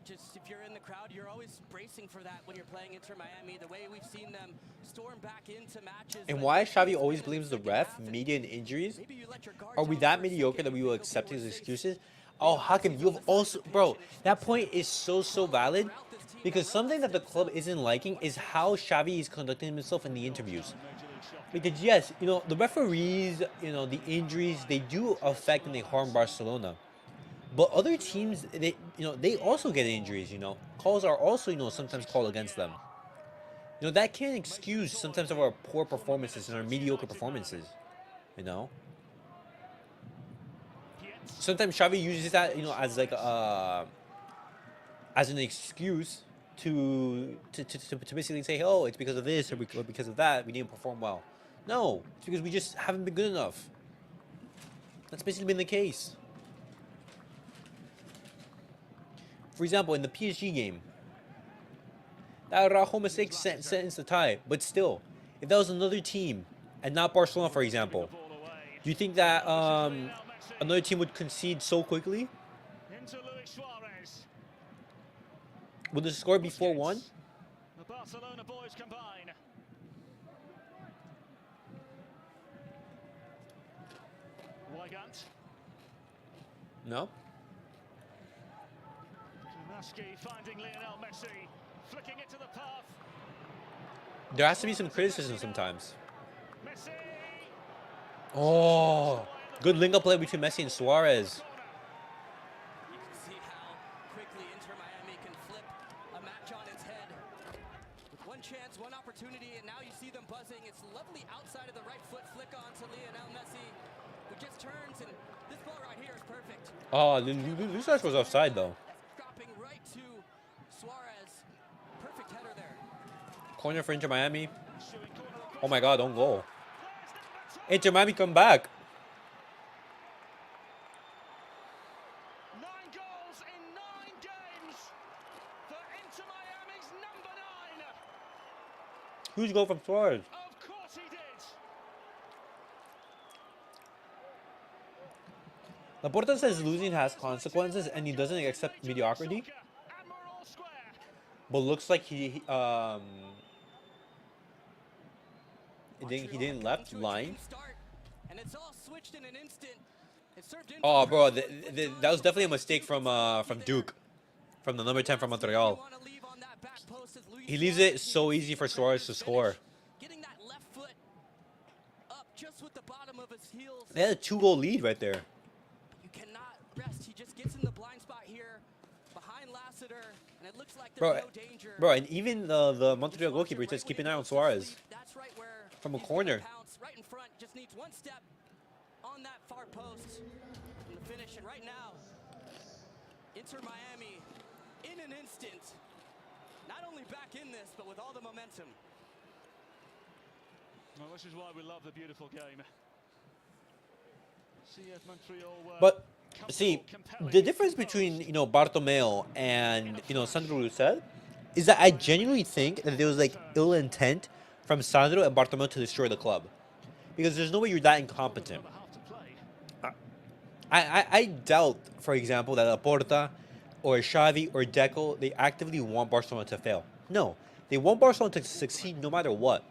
Just if you're in the crowd, you're always bracing for that when you're playing Inter Miami. The way we've seen them storm back into matches. And but why it's Xavi been always in the blames the second ref, half, and media, and injuries? maybe you let your guard Are we down that for a mediocre second that we and will think of accept what his we're excuses? facing. Oh, You know, Hakim, he's you've on the side of also, the bro, pitch, and that point is so valid. throughout this team, Because that something that the Rojas club himself, isn't liking is how Xavi is conducting himself in the interviews. Major League Soccer. Because yes, the referees, the injuries, they do affect and they harm Barcelona. But other teams, they also get injuries. Calls are also, sometimes called against them. That can't excuse sometimes of our poor performances and our mediocre performances. You know. Sometimes Xavi uses that, as like as an excuse to basically say, oh, it's because of this or because of that we didn't perform well. No, it's because we just haven't been good enough. That's basically been the case. For example, in the PSG game, that Rajo mistake sentenced the tie. But still, if that was another team and not Barcelona, for example, do you think that another team would concede so quickly? Into Luis Suarez. Would the score be 4-1? The Barcelona boys combine. Weigand. No. Maski finding Lionel Messi, flicking it to the path. There has to be some criticism sometimes. Messi. Oh, good link-up play between Messi and Suarez. you can see how quickly Inter Miami can flip a match on its head. With one chance, one opportunity, and now you see them buzzing. It's lovely outside of the right foot flick on to Lionel Messi, who just turns, and this ball right here is perfect. Oh, Luis was offside though. Dropping right to Suarez. Perfect header there. Corner for Inter Miami. Oh my God, own goal. Inter Miami come back. 9 goals in 9 games for Inter Miami's number 9. Huge goal from Suarez. Of course he did. Laporta says losing has consequences and he doesn't accept mediocrity. Admiral Square. But looks like he didn't left line. And it's all switched in an instant. It served in Oh, for bro, Barcelona. that was definitely a mistake from Duke, from the number 10 from Montreal. He leaves it so easy for Suarez to score. Getting that left foot up just with the bottom of his heels. They had a 2-goal lead right there. You cannot rest. He just gets in the blind spot here behind Lassiter, and it looks like Bro, there's no danger. bro, and even the Montreal goalkeeper just keep an eye on Suarez. That's right where From a he's corner. gonna pounce right in front. Just needs one step on that far post and the finish. And right now, Inter Miami, in an instant, not only back in this, but with all the momentum. Well, this is why we love the beautiful game. CF Montreal were But see, compelling, the difference between Bartomeu and Sandro Rousset is that I genuinely think that there was like ill intent from Sandro and Bartomeu to destroy the club, because there's no way you're that incompetent. another half to play. I doubt, for example, that Laporta or Xavi or Deco, they actively want Barcelona to fail. No, they want Barcelona to succeed no matter what.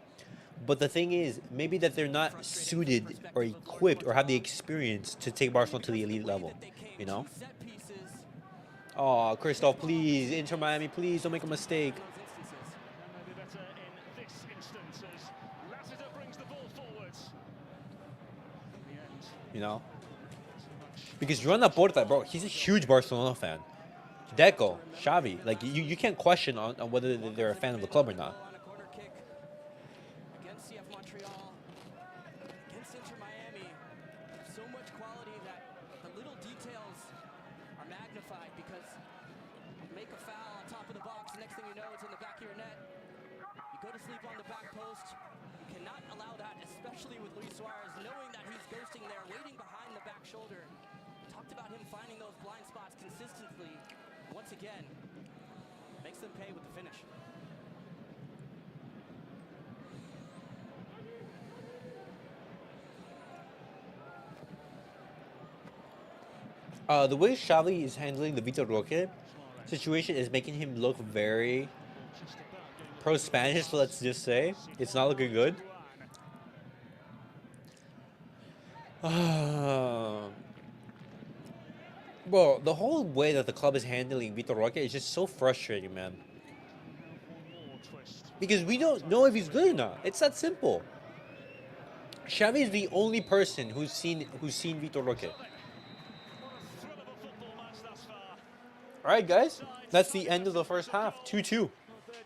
But the thing is, maybe that they're not suited or equipped or have the experience to take Barcelona to the elite level, you know? Oh, Christoph, please, Inter Miami, please don't make a mistake. And maybe better in this instance as Lassiter brings the ball forwards. In the end, You know? too much. Because Joan Laporta, bro, he's a huge Barcelona fan. Deco, Xavi, like, you can't question on whether they're a fan of the club or not. On a corner kick against CF Montreal, against Inter Miami. So much quality that the little details are magnified, because you make a foul on top of the box, next thing you know, it's in the back of your net. You go to sleep on the back post. You cannot allow that, especially with Luis Suarez, knowing that he's ghosting there, waiting behind the back shoulder. Talked about him finding those blind spots consistently. Once again, makes them pay with the finish. The way Xavi is handling the Vitor Roque situation is making him look very Just about getting the pro-Spanish, let's just say. It's not looking good. Well, the whole way that the club is handling Vitor Roque is just so frustrating, man. one more twist. Because we don't know if he's good or not. It's that simple. Xavi is the only person who's seen Vitor Roque. What a thrill of a football match thus far. All right, guys, that's the end of the first half. 2-2. Their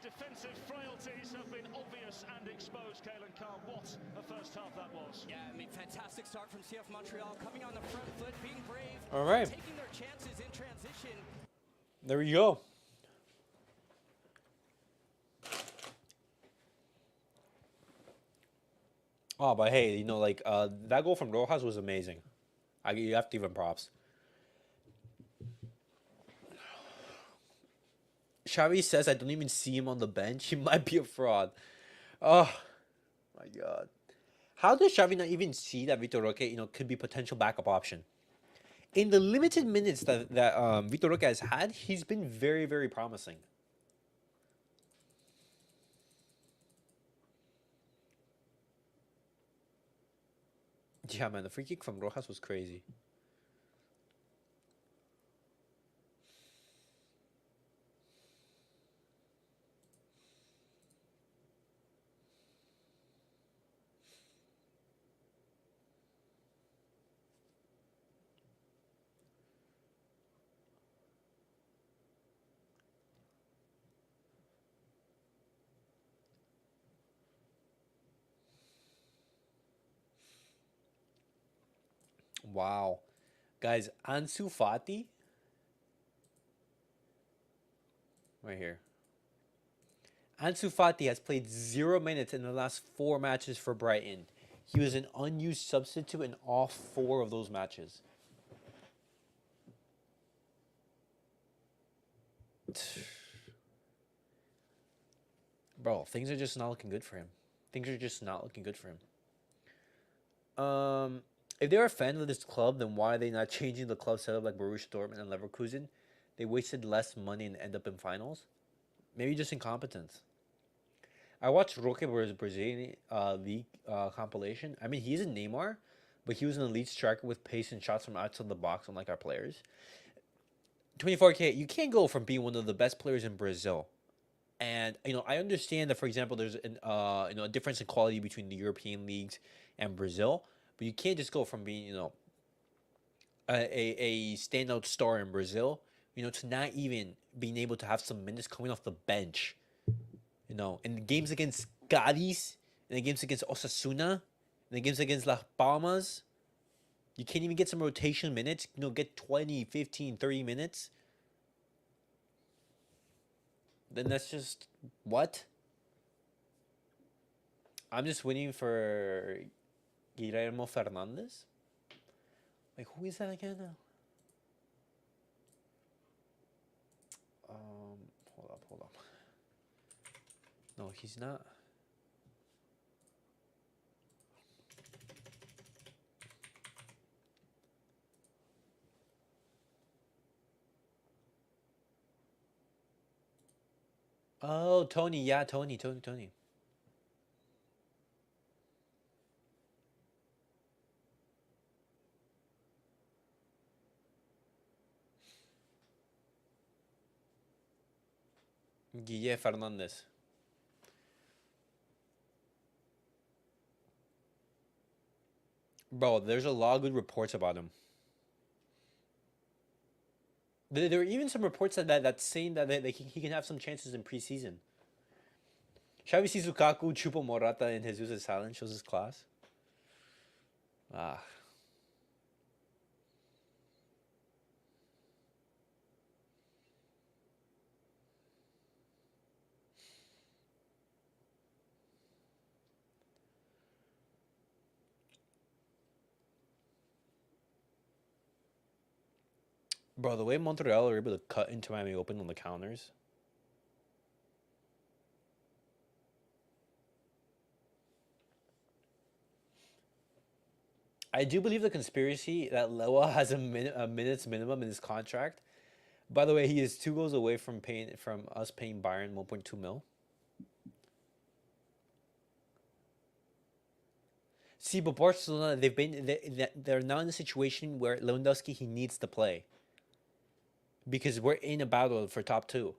defensive frailties have been obvious and exposed, Kalen Carr. What a first half that was. Yeah, I mean, fantastic start from CF Montreal, coming on the front foot, being brave, All right, taking their chances in transition. there we go. Oh, but hey, that goal from Rojas was amazing. You have to give him props. Xavi says I don't even see him on the bench. He might be a fraud. Oh, my God. How does Xavi not even see that Vitor Roque, could be potential backup option? In the limited minutes that Vitor Roque has had, he's been very, very promising. Yeah, man, the free kick from Rojas was crazy. Wow. Guys, Ansu Fati. Right here. Ansu Fati has played 0 minutes in the last 4 matches for Brighton. He was an unused substitute in all 4 of those matches. Bro, things are just not looking good for him. If they're a fan of this club, then why are they not changing the club setup like Borussia Dortmund and Leverkusen? They wasted less money and end up in finals. Maybe just incompetence. I watched Roque Brazilian league compilation. I mean, he's a Neymar, but he was an elite striker with pace and shots from outside the box, unlike our players. 24K, you can't go from being one of the best players in Brazil. And, I understand that, for example, there's a difference in quality between the European leagues and Brazil. But you can't just go from being, a standout star in Brazil, to not even being able to have some minutes coming off the bench. In the games against Cádiz, in the games against Osasuna, in the games against Las Palmas, you can't even get some rotation minutes, get 20, 15, 30 minutes. Then that's just what? I'm just waiting for Guillermo Fernandez. Like, who is that again now? Hold up. No, he's not. Oh, Tony. Yeah, Tony. Guille Fernandez. Bro, there's a lot of good reports about him. There were even some reports that's saying that he can have some chances in preseason. Xavi sees Lukaku, Chupo Morata, and Jesus' talent shows his class. Ah, bro, the way Montreal are able to cut into Miami open on the counters. I do believe the conspiracy that Lewa has a minutes minimum in his contract. By the way, he is 2 goals away from us paying Bayern 1.2 mil. See, but Barcelona, they're now in a situation where Lewandowski he needs to play because we're in a battle for top two.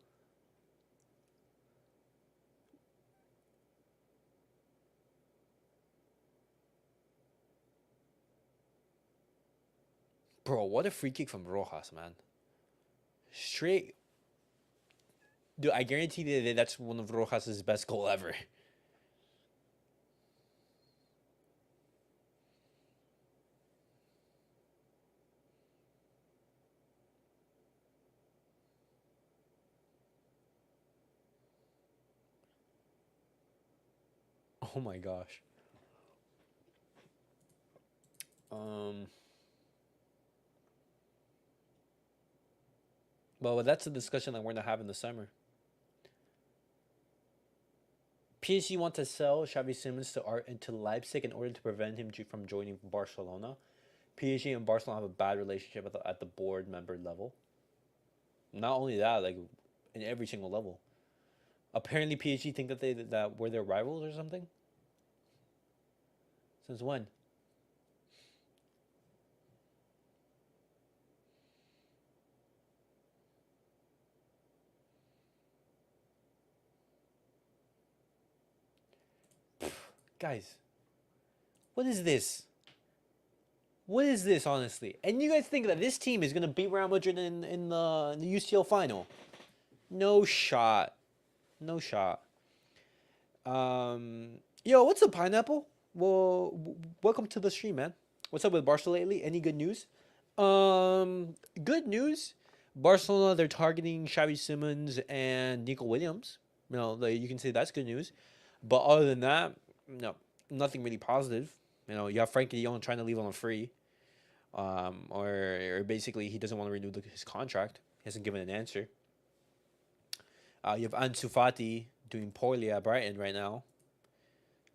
Bro, what a free kick from Rojas, man! Straight, dude. I guarantee that that's one of Rojas's best goal ever. Oh my gosh. Um. Well, that's a discussion that we're gonna have in the summer. PSG want to sell Xavi Simons to Leipzig in order to prevent him from joining Barcelona. PSG and Barcelona have a bad relationship at the board member level. Not only that, like in every single level. Apparently, PSG think that we're their rivals or something. Since when? Guys, what is this? What is this, honestly? And you guys think that this team is gonna beat Real Madrid in the UCL final? No shot. No shot. Yo, what's up, Pineapple? Well, welcome to the stream, man. What's up with Barca lately? Any good news? Good news. Barcelona, they're targeting Xavi Simons and Nico Williams. You can say that's good news. But other than that, no, nothing really positive. You have Frankie de Jong trying to leave on a free. Or basically he doesn't want to renew his contract. He hasn't given an answer. You have Ansu Fati doing poorly at Brighton right now.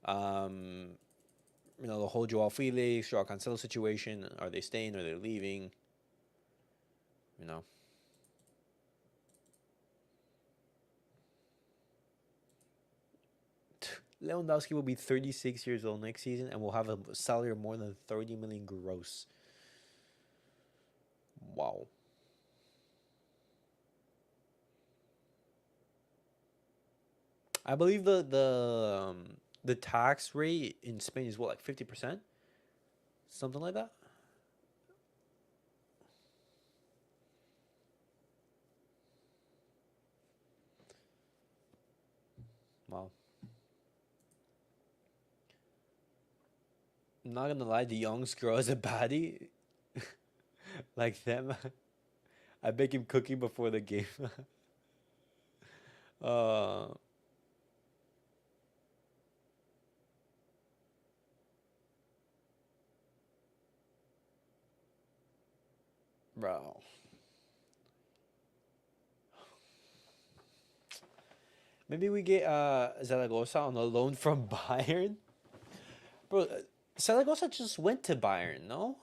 The whole Joao Felix, Joao Cancelo situation. Are they staying? Are they leaving? You know. Lewandowski will be 36 years old next season and will have a salary of more than 30 million gross. Wow. I believe the tax rate in Spain is what, like 50%? Something like that? Wow. I'm not gonna lie, the young's girl is a baddie. Like them. I bake him cookie before the game. Uh, bro. Maybe we get Zaragoza on a loan from Bayern. Bro, Zaragoza just went to Bayern, no?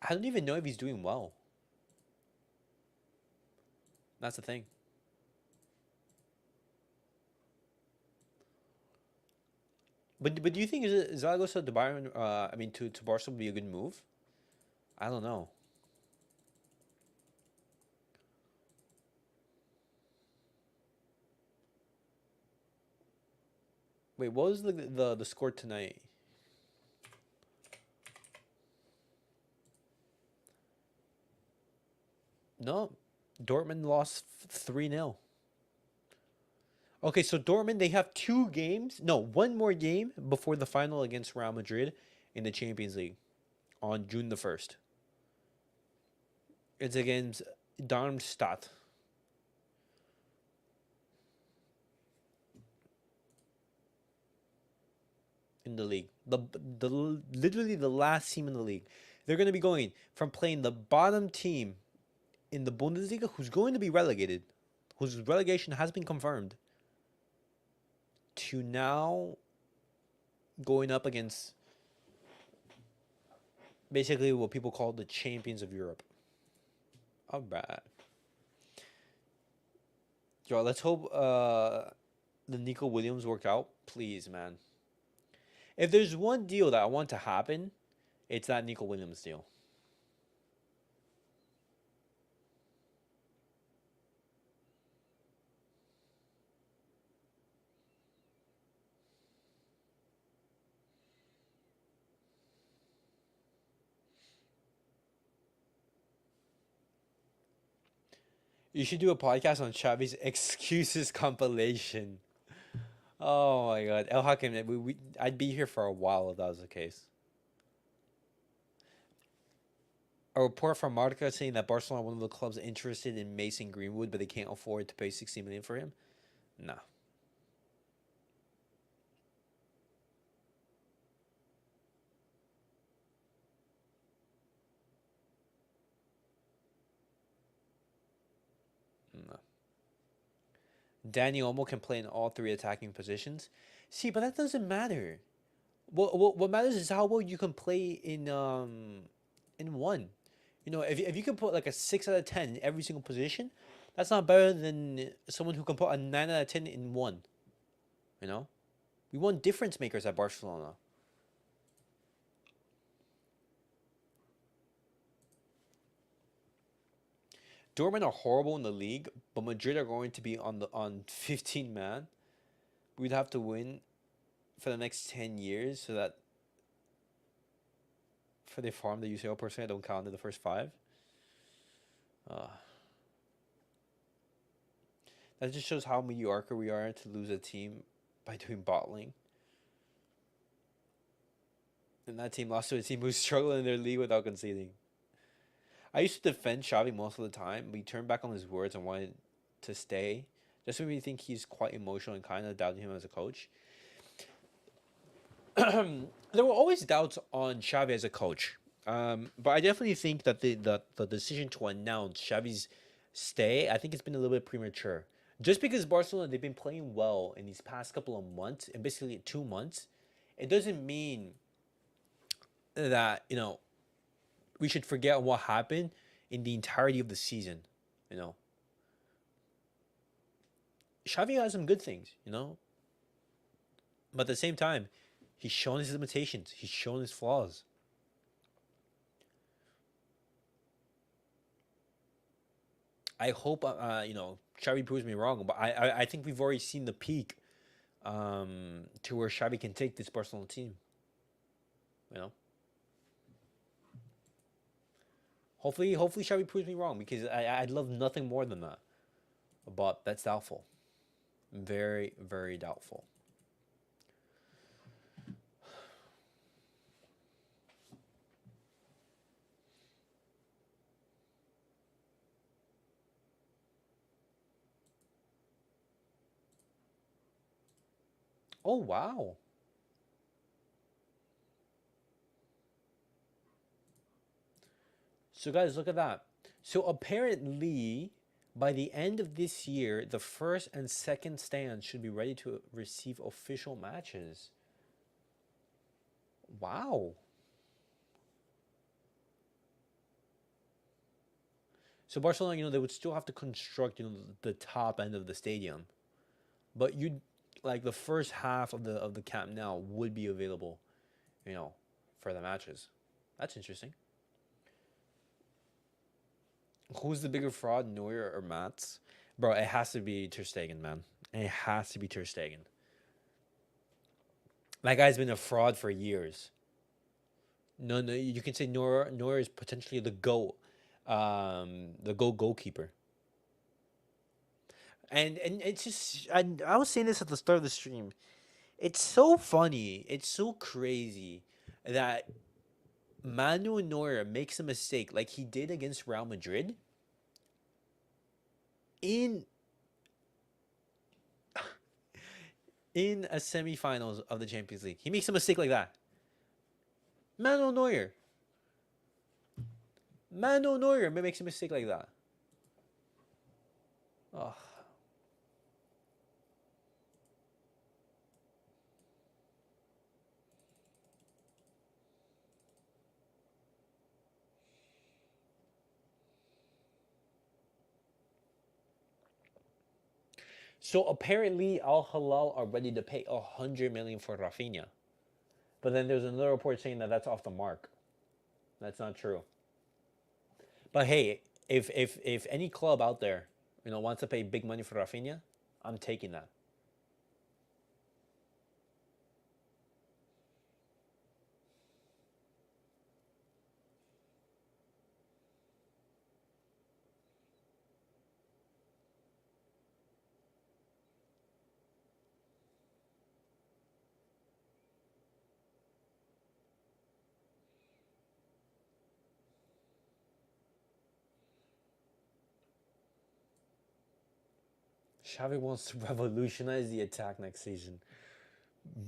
I don't even know if he's doing well. That's the thing. But do you think Zaragoza to Bayern? I mean to Barca would be a good move? I don't know. Wait, what was the score tonight? No, Dortmund lost 3-0. Okay, so Dortmund they have 2 games. No, one more game before the final against Real Madrid in the Champions League on June the 1st. It's against Darmstadt in the league. The literally the last team in the league. They're going to be going from playing the bottom team in the Bundesliga, who's going to be relegated, whose relegation has been confirmed, to now going up against basically what people call the champions of Europe. All right. Yo, let's hope the Nico Williams work out. Please, man. If there's one deal that I want to happen, it's that Nico Williams deal. You should do a podcast on Xavi's excuses compilation. Oh my god. El Hakim, I'd be here for a while if that was the case. A report from Marca saying that Barcelona are one of the clubs interested in Mason Greenwood, but they can't afford to pay 60 million for him. Nah. No. Danny Olmo can play in all 3 attacking positions. See, but that doesn't matter. What matters is how well you can play in one. You know, if you can put like a 6 out of 10 in every single position, that's not better than someone who can put a 9 out of 10 in one. You know, we want difference makers at Barcelona. Dortmund are horrible in the league, but Madrid are going to be on 15 man. We'd have to win for the next 10 years so that for the farm the UCL person I don't count in the first 5. Uh, that just shows how mediocre we are to lose a team by doing bottling. And that team lost to a team who's struggling in their league without conceding. I used to defend Xavi most of the time, but he turned back on his words and wanted to stay. Just made me think he's quite emotional and kind of doubting him as a coach. There were always doubts on Xavi as a coach. But I definitely think that the decision to announce Xavi's stay, I think it's been a little bit premature. Just because Barcelona, they've been playing well in these past couple of months, and basically 2 months, it doesn't mean that, we should forget what happened in the entirety of the season, you know. Xavi has some good things, but at the same time, he's shown his limitations. He's shown his flaws. I hope Xavi proves me wrong, but I think we've already seen the peak to where Xavi can take this Barcelona team. You know. Hopefully Xavi proves me wrong because I'd love nothing more than that. But that's doubtful. Very, very doubtful. Oh, wow. So, guys, look at that. So, apparently, by the end of this year, the first and second stands should be ready to receive official matches. Wow. So, Barcelona, they would still have to construct, the top end of the stadium. But like the first half of the Camp Nou would be available, for the matches. That's interesting. Who's the bigger fraud, Neuer or Mats? Bro, it has to be Ter Stegen, man. It has to be Ter Stegen. That guy's been a fraud for years. No, you can say Neuer is potentially the goalkeeper. And it's just, I was saying this at the start of the stream. It's so funny. It's so crazy that Manuel Neuer makes a mistake like he did against Real Madrid in a semifinals of the Champions League. He makes a mistake like that. Manuel Neuer. Manuel Neuer makes a mistake like that. Oh. So apparently Al Hilal are ready to pay 100 million for Rafinha. But then there's another report saying that that's off the mark. That's not true. But hey, if any club out there, wants to pay big money for Rafinha, I'm taking that. Xavi wants to revolutionize the attack next season.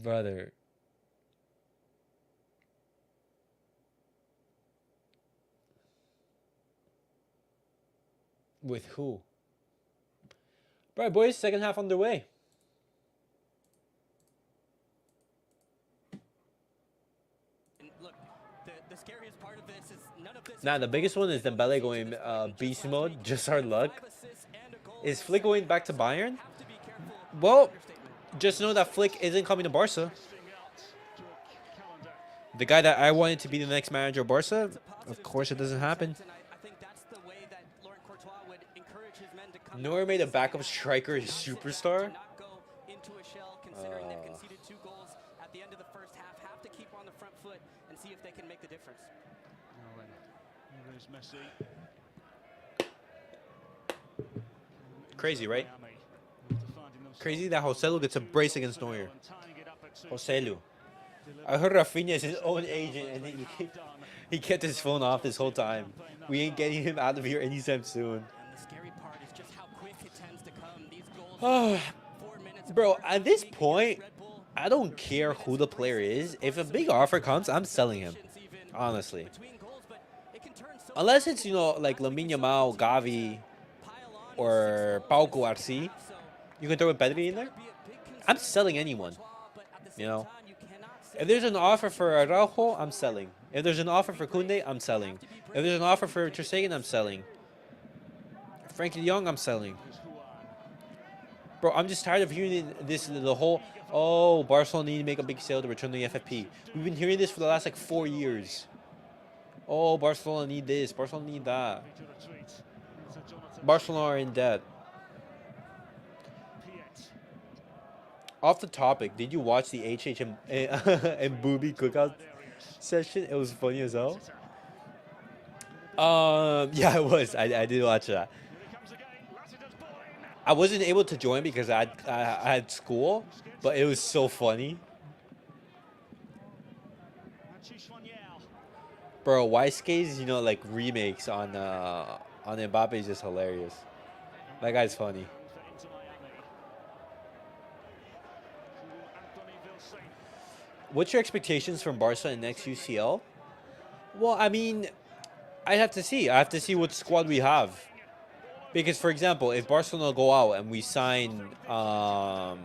Brother. With who? Right, boys, second half underway. Look, the scariest part of this is none of this. Nah, the biggest one is Dembele going beast mode, just our luck. Is Flick going back to Bayern? Well, just know that Flick isn't coming to Barca. The guy that I wanted to be the next manager of Barca, of course it doesn't happen. Neuer made a backup striker a superstar. Crazy, right? Crazy that Joselu gets a brace against Neuer. Joselu. I heard Rafinha is his own agent, and he kept his phone off this whole time. We ain't getting him out of here anytime soon. Bro, at this point, I don't care who the player is. If a big offer comes, I'm selling him. Honestly. Unless it's, like Lamine Yamal, Gavi, or Pau Cubarsí. You can throw a Pedri in there. I'm selling anyone. If there's an offer for Araujo, I'm selling. If there's an offer for Koundé, I'm selling. If there's an offer for Ter Stegen, I'm selling. Frankie de Jong, I'm selling. Bro, I'm just tired of hearing the whole, Barcelona need to make a big sale to return the FFP. We've been hearing this for the last, 4 years. Oh, Barcelona need this. Barcelona need that. Barcelona are in debt. Off the topic, did you watch the HHM and Booby cookout session? It was funny as hell. Yeah, it was. I did watch that. I wasn't able to join because I had school, but it was so funny. Bro, Weiskay's, remakes on Mbappe is just hilarious. That guy's funny. What's your expectations from Barca in next UCL? Well, I mean, I have to see. I have to see what squad we have. Because, for example, if Barcelona go out and we sign, I'm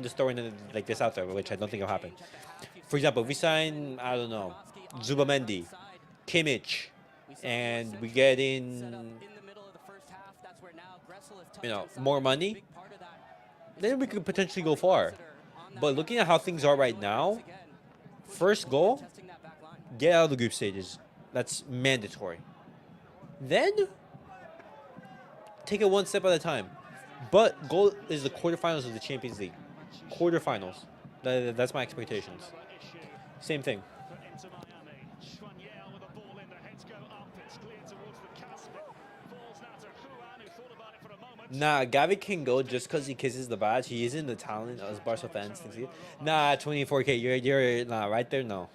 just throwing it like this out there, which I don't think will happen. For example, if we sign, I don't know, Zubamendi, Kimmich, and we get in, more money, then we could potentially go far. But looking at how things are right now, first goal, get out of the group stages. That's mandatory. Then, take it one step at a time. But goal is the quarterfinals of the Champions League. Quarterfinals. That's my expectations. Same thing. Nah, Gavi can go just because he kisses the badge. He isn't the talent as Barca fans think. Nah, 24K. You're nah right there. No,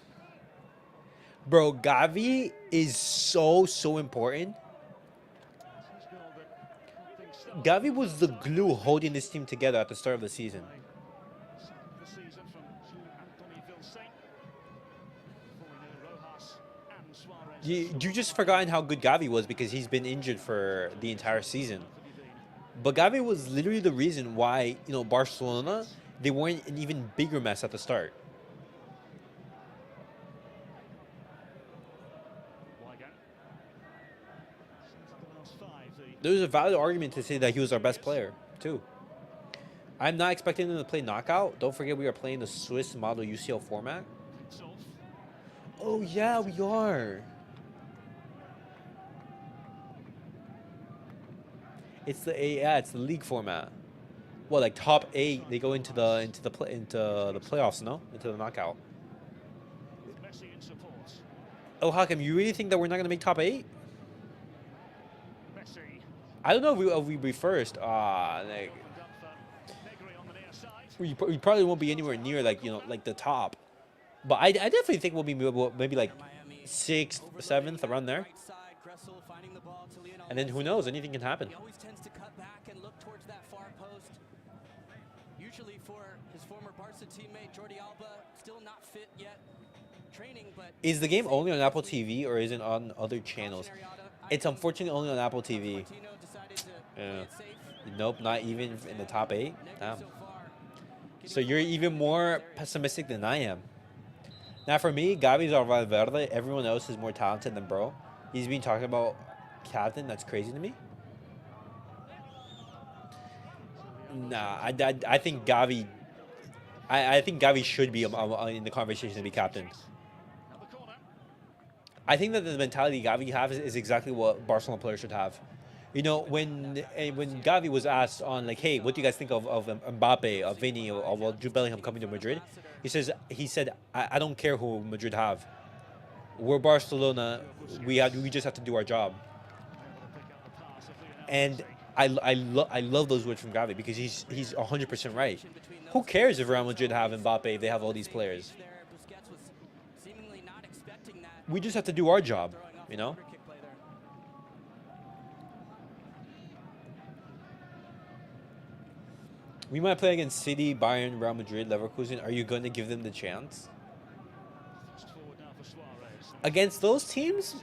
bro. Gavi is so important. Gavi was the glue holding this team together at the start of the season. You just forgotten how good Gavi was because he's been injured for the entire season. But Gavi was literally the reason why, Barcelona, they weren't an even bigger mess at the start. There's a valid argument to say that he was our best player, too. I'm not expecting him to play knockout. Don't forget we are playing the Swiss model UCL format. Oh, yeah, we are. It's the league format. Well, like top 8, they go into the playoffs, no? Into the knockout. Oh, how come you really think that we're not gonna make top 8? I don't know if we'll be first. We probably won't be anywhere near like the top. But I definitely think we'll be maybe like 6th, 7th, around there. And then who knows? Anything can happen. He always tends to cut back and look towards that far post. Usually for his former Barca teammate Jordi Alba, still not fit yet. Training, but is the game only on Apple TV or is it on other channels? It's unfortunately only on Apple TV. Yeah. Nope, not even in the top 8. Damn. So you're even more pessimistic than I am. Now for me, Gavi's our Valverde. Everyone else is more talented than bro. He's been talking about captain. That's crazy to me. Nah, I think Gavi. I think Gavi should be in the conversation to be captain. I think that the mentality Gavi has is exactly what Barcelona players should have. When Gavi was asked on like, hey, what do you guys think of Mbappe, of Vini, or Jude Bellingham coming to Madrid? He said, I don't care who Madrid have. We're Barcelona. We just have to do our job. And I love those words from Gavi because he's 100% right. Who cares if Real Madrid have Mbappe if they have all these players? We just have to do our job, We might play against City, Bayern, Real Madrid, Leverkusen. Are you going to give them the chance? Against those teams,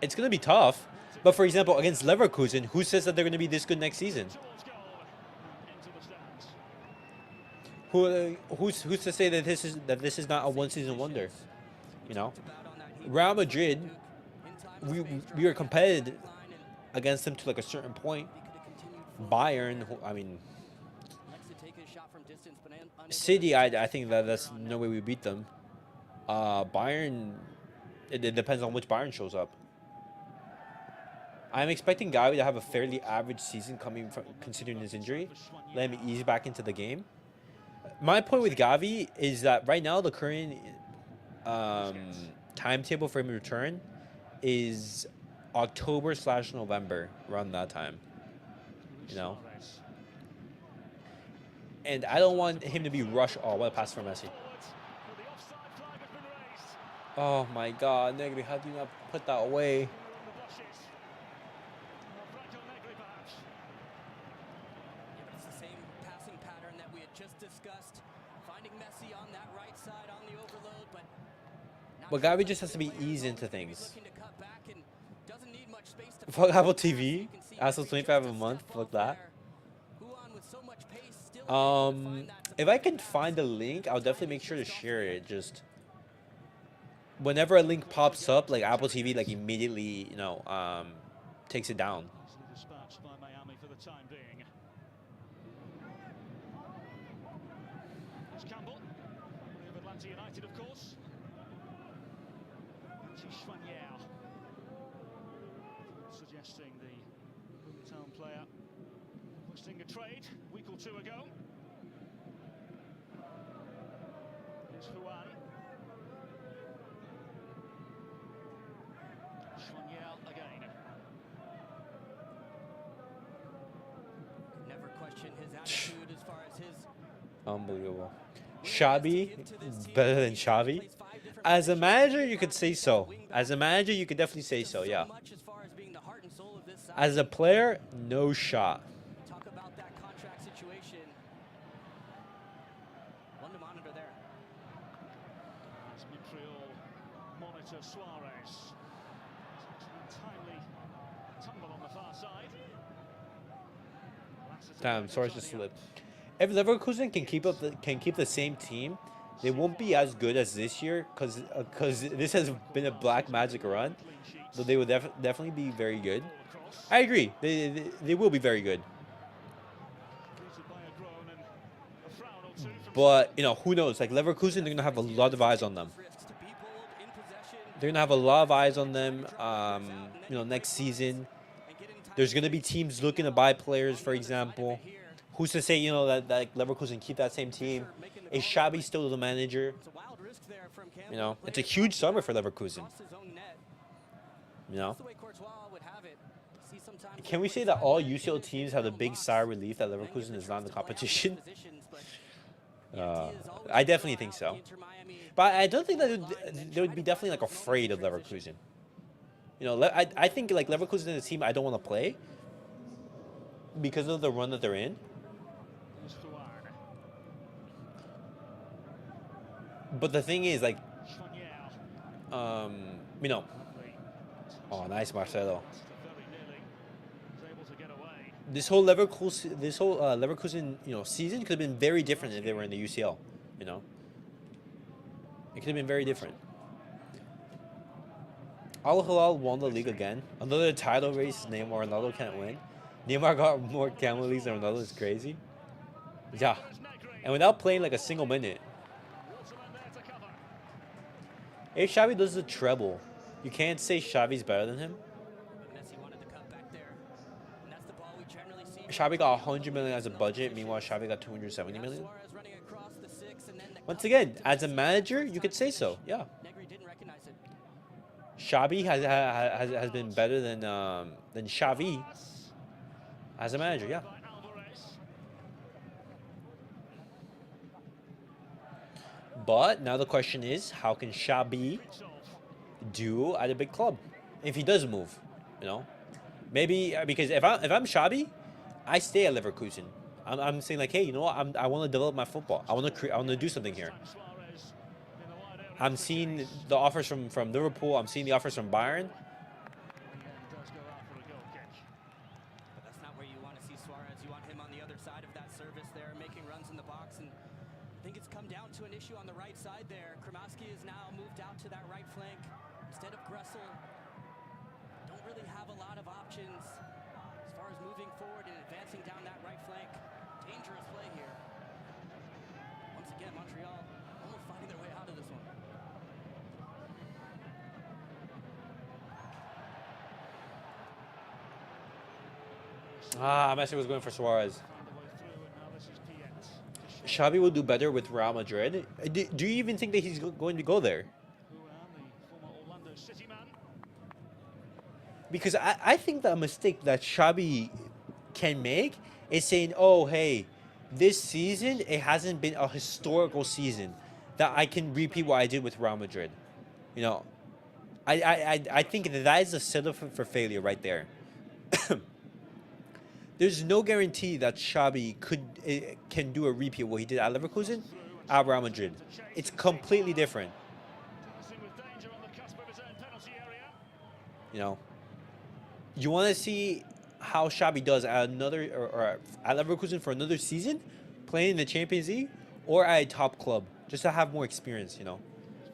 it's going to be tough. But for example, against Leverkusen, who says that they're going to be this good next season? Who's to say that this is not a one-season wonder? Real Madrid, we were competitive against them to like a certain point. Bayern, City, I think that's no way we beat them. Bayern, it depends on which Bayern shows up. I'm expecting Gavi to have a fairly average season considering his injury. Let him ease back into the game. My point with Gavi is that right now the current timetable for him to return is October/November, around that time. And I don't want him to be rushed. Oh, what a pass for Messi. Oh my God, Negri, how do you not put that away? just discussed. Finding Messi on that right side on the overload, but But Gavi just has to be eased into things. looking to cut back and doesn't need much space to Fuck Apple You TV. can see As of Messi 25 a just month. step Fuck off that. there. Juan with so much pace, still able to find that If I can find the link, I'll definitely make sure to share it. Just whenever a link pops up, like Apple TV, like immediately, takes it down. Easily dispatched by Miami for the time being. Here's Campbell, formerly of Atlanta United, of course. To Schwanyao, suggesting the hometown player requesting a trade a week or two ago. Here's Juan. Schwanyao again. never question his attitude as far as his Unbelievable. Xavi better than Xavi. As a manager, you could say so. As a manager, you could definitely say so. Yeah. much as far as being the heart and soul of this side. As a player, no shot. Talk about that contract situation. One to monitor there. As Montreal monitor Suarez. Untimely tumble on the far side. Damn, Suarez just slipped. If Leverkusen can keep the same team, they won't be as good as this year because this has been a black magic run. So they will definitely be very good. I agree. They will be very good. But who knows? Like Leverkusen, they're gonna have a lot of eyes on them. They're gonna have a lot of eyes on them. Next season, there's gonna be teams looking to buy players. For example, who's to say that Leverkusen keep that same team? Is Xavi still the manager? It's a wild risk there from Campbell. It's a huge summer for Leverkusen. Across his own net. You know. That's the way Courtois would have it. See sometimes Can we say that all UCL teams have a big sigh of relief that Leverkusen is not in the competition? I definitely think so. But I don't think that they would be definitely like afraid of Leverkusen. I think like Leverkusen is a team I don't want to play because of the run that they're in. Here's Juan. But the thing is, like, Schwanyao. oh, nice Marcelo. Very nearly was able to get away. This whole Leverkusen, season could have been very different if they were in the UCL. It could have been very different. Al Hilal won the league again. Another title race Neymar Ronaldo can't win. Neymar got more Camel Leagues than Ronaldo. Is crazy. Yeah, and without playing like a single minute. Waterman there to cover. If Xavi does the treble, you can't say Xavi's better than him. Messi wanted to cut back there. And that's the ball we generally see. Xavi got 100 million as a budget. Meanwhile, Xavi got 270 million. Suarez running across the six and then the Once again, as a manager, you could say so. Yeah. Negri didn't recognize it. Xavi has been better than Xavi as a manager. Yeah. By Alvarez. But now the question is, how can Xavi do at a big club if he does move? Maybe because if I'm Xavi, I stay at Leverkusen. I'm saying like, hey, you know what? I want to develop my football. I want to do something here. Suarez in the wide area. I'm seeing the offers from Liverpool. I'm seeing the offers from Bayern. Does go out for a goal kick. But that's not where you want to see Suarez. You want him on the other side of that service there, making runs in the box. And I think it's come down to an issue on the right side there. Kremowski is now moved out to that right flank instead of Gressel. Don't really have a lot of options as far as moving forward and advancing down that right flank. Dangerous play here. Once again, Montreal almost finding their way out of this one. Messi was going for Suarez. Found the way through, and now this is Piet. Xavi will do better with Real Madrid. Do you even think that he's going to go there? Juan, the former Orlando City man. Because I think that a mistake that Xavi can make is saying, oh, hey, this season, it hasn't been a historical season that I can repeat what I did with Real Madrid. I think that is a setup for failure right there. there's no guarantee that Xabi can do a repeat of what he did at Leverkusen at Real Madrid. It's completely different. You know, you want to see how Xabi does at another or at Leverkusen for another season, playing in the Champions League, or at a top club, just to have more experience. You know,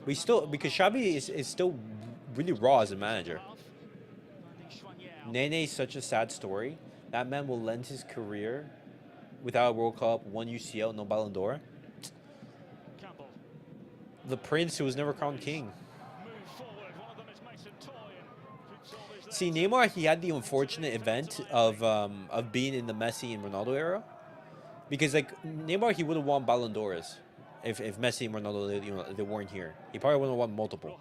we still because Xabi is still really raw as a manager. Nene is such a sad story. That man will end his career without a World Cup, one UCL, no Ballon d'Or. The prince who was never crowned king. See, Neymar, he had the unfortunate event of being in the Messi and Ronaldo era, because like Neymar, he would have won Ballon d'Ors if Messi and Ronaldo they weren't here. He probably would have won multiple.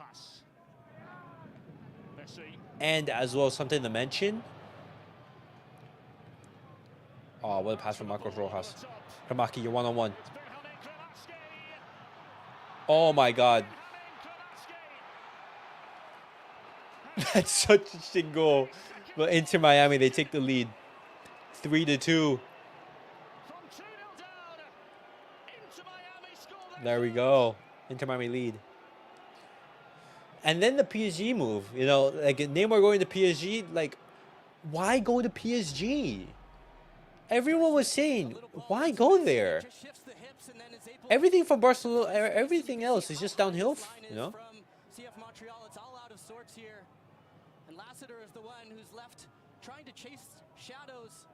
And as well, something to mention. Oh, what a pass from Marcos Rojas. Kremaki, you're one-on-one. Oh my God. That's such a shit goal. But Inter Miami, they take the lead. 3-2. There we go. Inter Miami lead. And then the PSG move. You know, like Neymar going to PSG, like, why go to PSG? Everyone was saying, why go there? Everything from Barcelona, everything else is just downhill, you know? CF Montreal, it's all out of sorts here. And Lassiter is the one who's left trying to chase shadows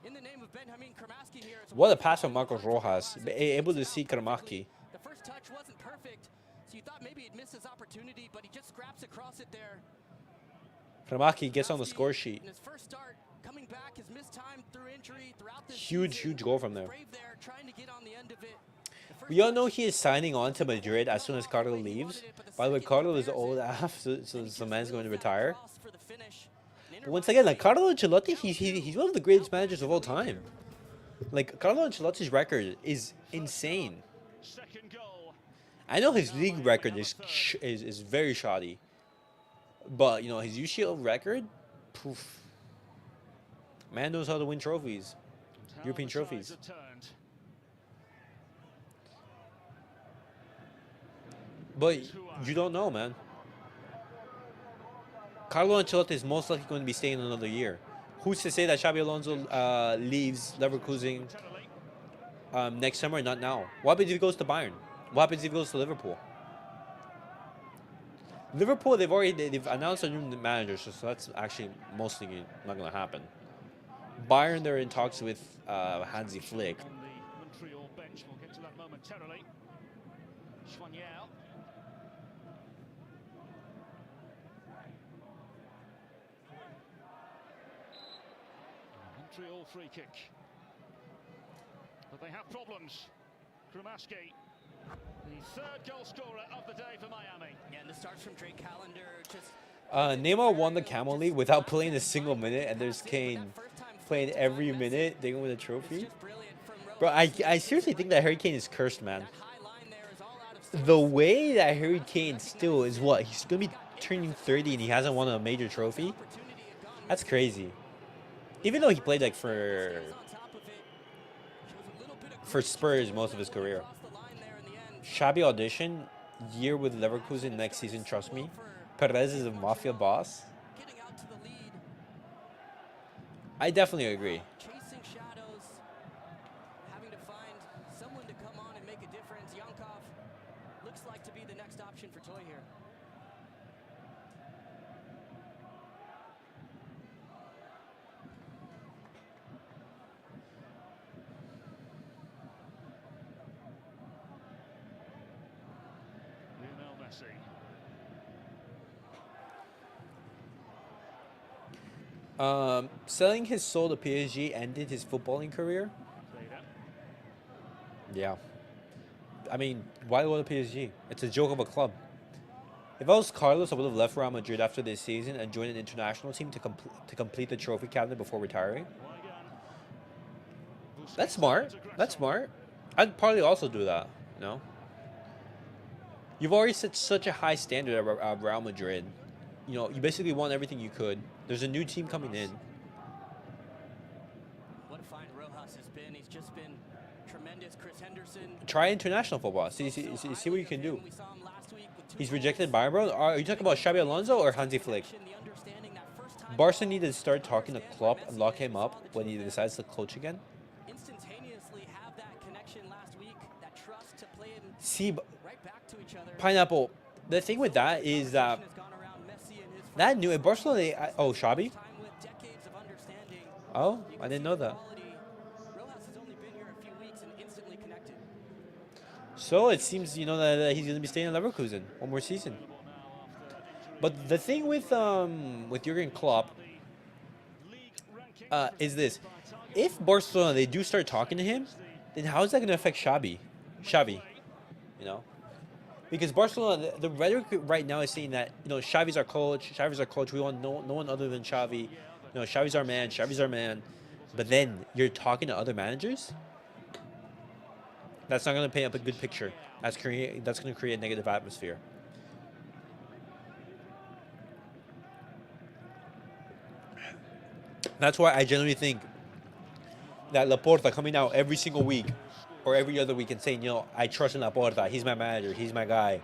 in the name of Benjamin Kremaski here. What a pass from Marcos Rojas. Able to see Kremaki. The first touch wasn't perfect, so you thought maybe he'd miss his opportunity, but he just scraps across it there. Kremaki gets on the score sheet. In his first start, coming back, his missed time through injury throughout this huge goal from there. Trying to get on the end of it. We all know he is signing on to Madrid as soon as Carlo leaves. By the way, Carlo is old AF, so the man's going to retire. But once again, like Carlo Ancelotti, he's one of the greatest managers of all time. Like Carlo Ancelotti's record is insane. I know his league record is very shoddy, but you know his UCL record, poof. Man knows how to win trophies, European trophies. But you don't know, man. Carlo Ancelotti is most likely going to be staying another year. Who's to say that Xabi Alonso leaves Leverkusen next summer? Not now. What happens if he goes to Bayern? What happens if he goes to Liverpool? Liverpool, they've announced a new manager, so that's actually mostly not going to happen. Bayern, they're in talks with Hansi Flick. On the Montreal bench, we'll get to that momentarily. Montreal free kick. But they have problems. Kremaski, the third goal scorer of the day for Miami. Yeah, and this starts from Drake Callender. Just Neymar won the Camel League without playing a single minute, and there's Kane playing every minute. They're going to win a trophy. Bro, I seriously think that Harry Kane is cursed, man. The way that Harry Kane still is what? He's going to be turning 30 and he hasn't won a major trophy? That's crazy. Even though he played like for Spurs most of his career. Xabi audition, year with Leverkusen next season, trust me. Perez is a mafia boss. I definitely agree. chasing shadows, having to find someone to come on and make a difference. Yankov looks like to be the next option for Toy here. Lionel Messi. Selling his soul to PSG ended his footballing career. Yeah. I mean, why go to PSG? It's a joke of a club. If I was Carlos, I would have left Real Madrid after this season and joined an international team to complete the trophy cabinet before retiring. That's smart. That's smart. I'd probably also do that, you know? You've already set such a high standard at Real Madrid. You know, you basically won everything you could. There's a new team coming in. is Chris Henderson. Try international football. See what you can do. We saw him last week with 2 He's goals. rejected by bro. Are you talking about Xabi Alonso or Hansi Flick? The understanding that first time Barca need to start talking to Klopp and lock him up when he decides to coach again. instantaneously have that connection last week, that trust to play him See, right back to each other. Pineapple. The thing with that is that Has gone around Messi and his that new in Barcelona. Oh, Xabi. time with decades of understanding. Oh, I didn't know that. Quality. Rojas has only been here a few weeks and instantly connected. So it seems that he's gonna be staying in Leverkusen one more season. But the thing with Jurgen Klopp is this: if Barcelona they do start talking to him, then how is that gonna affect Xavi? Because Barcelona, the rhetoric right now is saying that Xavi's our coach. Xavi's our coach. We want no one other than Xavi. Xavi's our man. Xavi's our man. But then you're talking to other managers. That's not going to paint up a good picture. That's going to create a negative atmosphere. That's why I generally think that Laporta coming out every single week or every other week and saying, I trust in Laporta. He's my manager. He's my guy.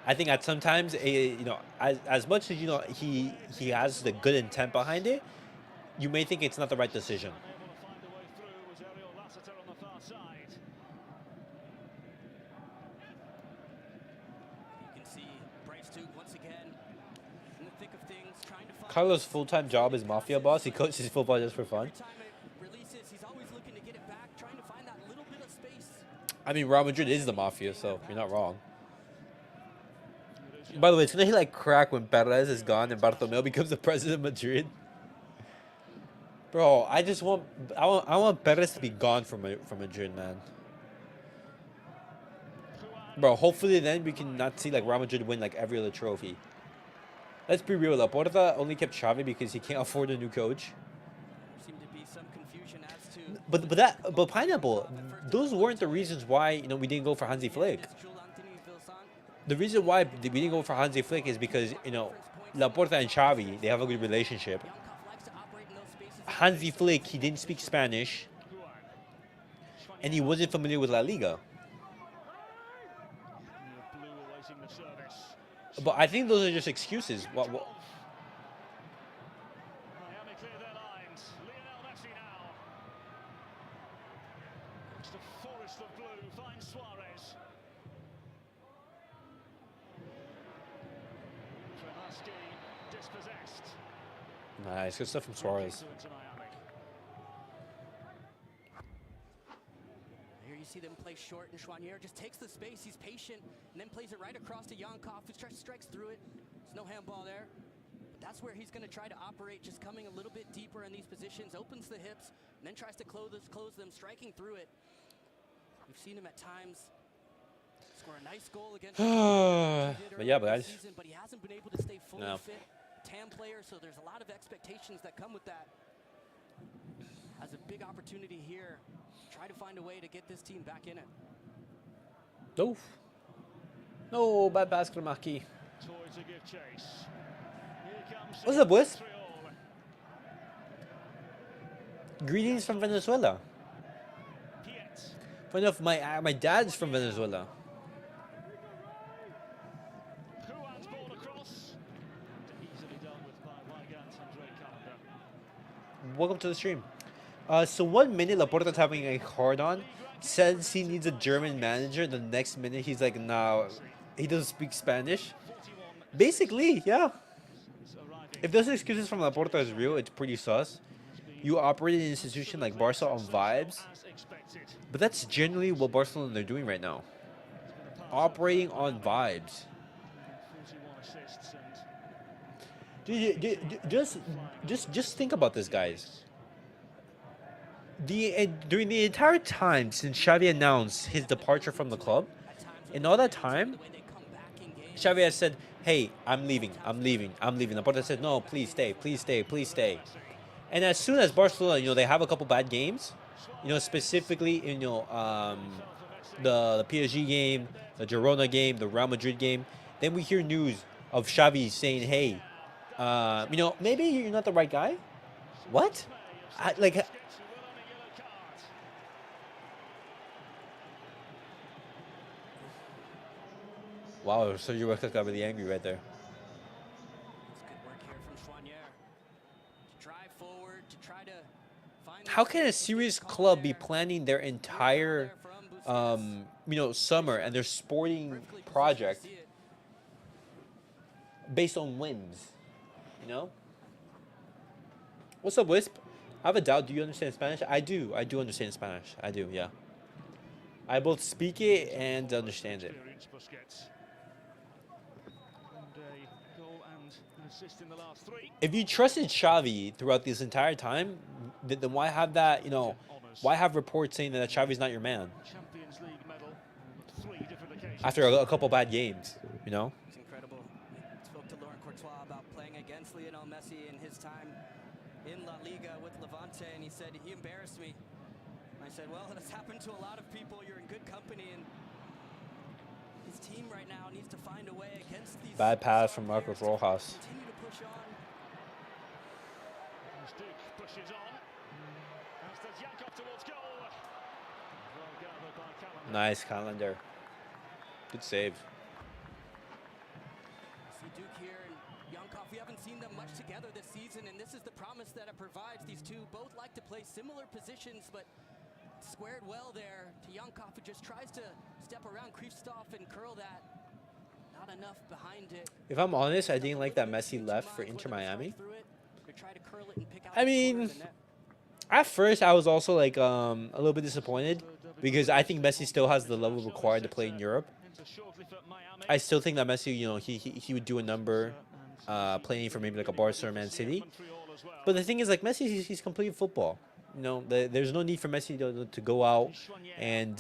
I think at sometimes, as much as he has the good intent behind it, you may think it's not the right decision. Carlos' full-time job is mafia boss. He coaches football just for fun. I mean, Real Madrid is the mafia, so you're not wrong. By the way, it's gonna hit like crack when Perez is gone and Bartomeu becomes the president of Madrid. Bro, I want Perez to be gone from Madrid, man. Bro, hopefully then we can not see like Real Madrid win like every other trophy. Let's be real, Laporta only kept Xavi because he can't afford a new coach. There seemed to be some confusion as to But Pineapple, those weren't the reasons why we didn't go for Hansi Flick. The reason why we didn't go for Hansi Flick is because Laporta and Xavi, they have a good relationship. Hansi Flick, he didn't speak Spanish, and he wasn't familiar with La Liga. But I think those are just excuses. Miami clear their lines. Lionel Messi now. It's the forest of blue. Finds Suarez. Tremaski dispossessed. Nice, good stuff from Suarez. Here you see them play short, and Chouanier just takes the space. He's patient, and then plays it right across to Yankov, who strikes through it. There's no handball there. But that's where he's going to try to operate, just coming a little bit deeper in these positions, opens the hips, and then tries to close them, striking through it. We've seen him at times score a nice goal against But yeah, but season, but he hasn't been able to stay fully fit. TAM player, so there's a lot of expectations that come with that. Has a big opportunity here. Try to find a way to get this team back in it. Oof. No, bad pass, Kremaki. What's up, boys? Greetings from Venezuela. Funny enough, my dad's from Venezuela. Welcome to the stream. So 1 minute Laporta's having a hard on, says he needs a German manager. The next minute he's like, no, he doesn't speak Spanish. Basically, yeah. If those excuses from Laporta is real, it's pretty sus. You operate in an institution like Barca on vibes, but that's generally what Barcelona are doing right now. Operating on vibes. Just think about this, guys. During the entire time since Xavi announced his departure from the club, in all that time, Xavi has said, "Hey, I'm leaving. Laporta said, "No, please stay. And as soon as Barcelona, they have a couple bad games, specifically, the PSG game, the Girona game, the Real Madrid game, then we hear news of Xavi saying, "Hey, maybe you're not the right guy." What? Wow, Sergio Roque got really angry right there. It's good work here from Chouanier to drive forward to try to find the How can a space, get serious caught club be there. planning their entire, There from Busquets. summer and their sporting Perfectly positioned to project see it. based on whims? You know? What's up, Wisp? I have a doubt. Do you understand Spanish? I do. I do understand Spanish. I do, yeah. I both speak it and understand it. Experienced Busquets. And a goal and an assist in the last 3. If you trusted Xavi throughout this entire time, then why have that, why have reports saying that Xavi's not your man Champions League medal on 3 different occasions. after a couple bad games, you know? It's incredible. I spoke to Laurent Courtois about playing against Lionel Messi in his time in La Liga with Levante, and he said he embarrassed me. And I said, well, that's happened to a lot of people. You're in good company, and his team right now needs to find a way against these. Bad pass star from Marcos players to Rojas. Continue to push on. As Duke pushes on. As does Yankov towards goal. Well gathered by Callum. Nice calendar. Good save. See Duke here and Yankov. We haven't seen them much together this season, and this is the promise that it provides. These two both like to play similar positions, but squared well there to Yankov, who just tries to step around Kristoff and curl that. Not enough behind it. If I'm honest, I didn't like that Messi left for Inter Miami. I I mean, at first I was also like a little bit disappointed because I think Messi still has the level required to play in Europe. I still think that Messi, he would do a number playing for maybe like a Barcelona or Man City. But the thing is, like, Messi, he's completed football. There's no need for Messi to go out and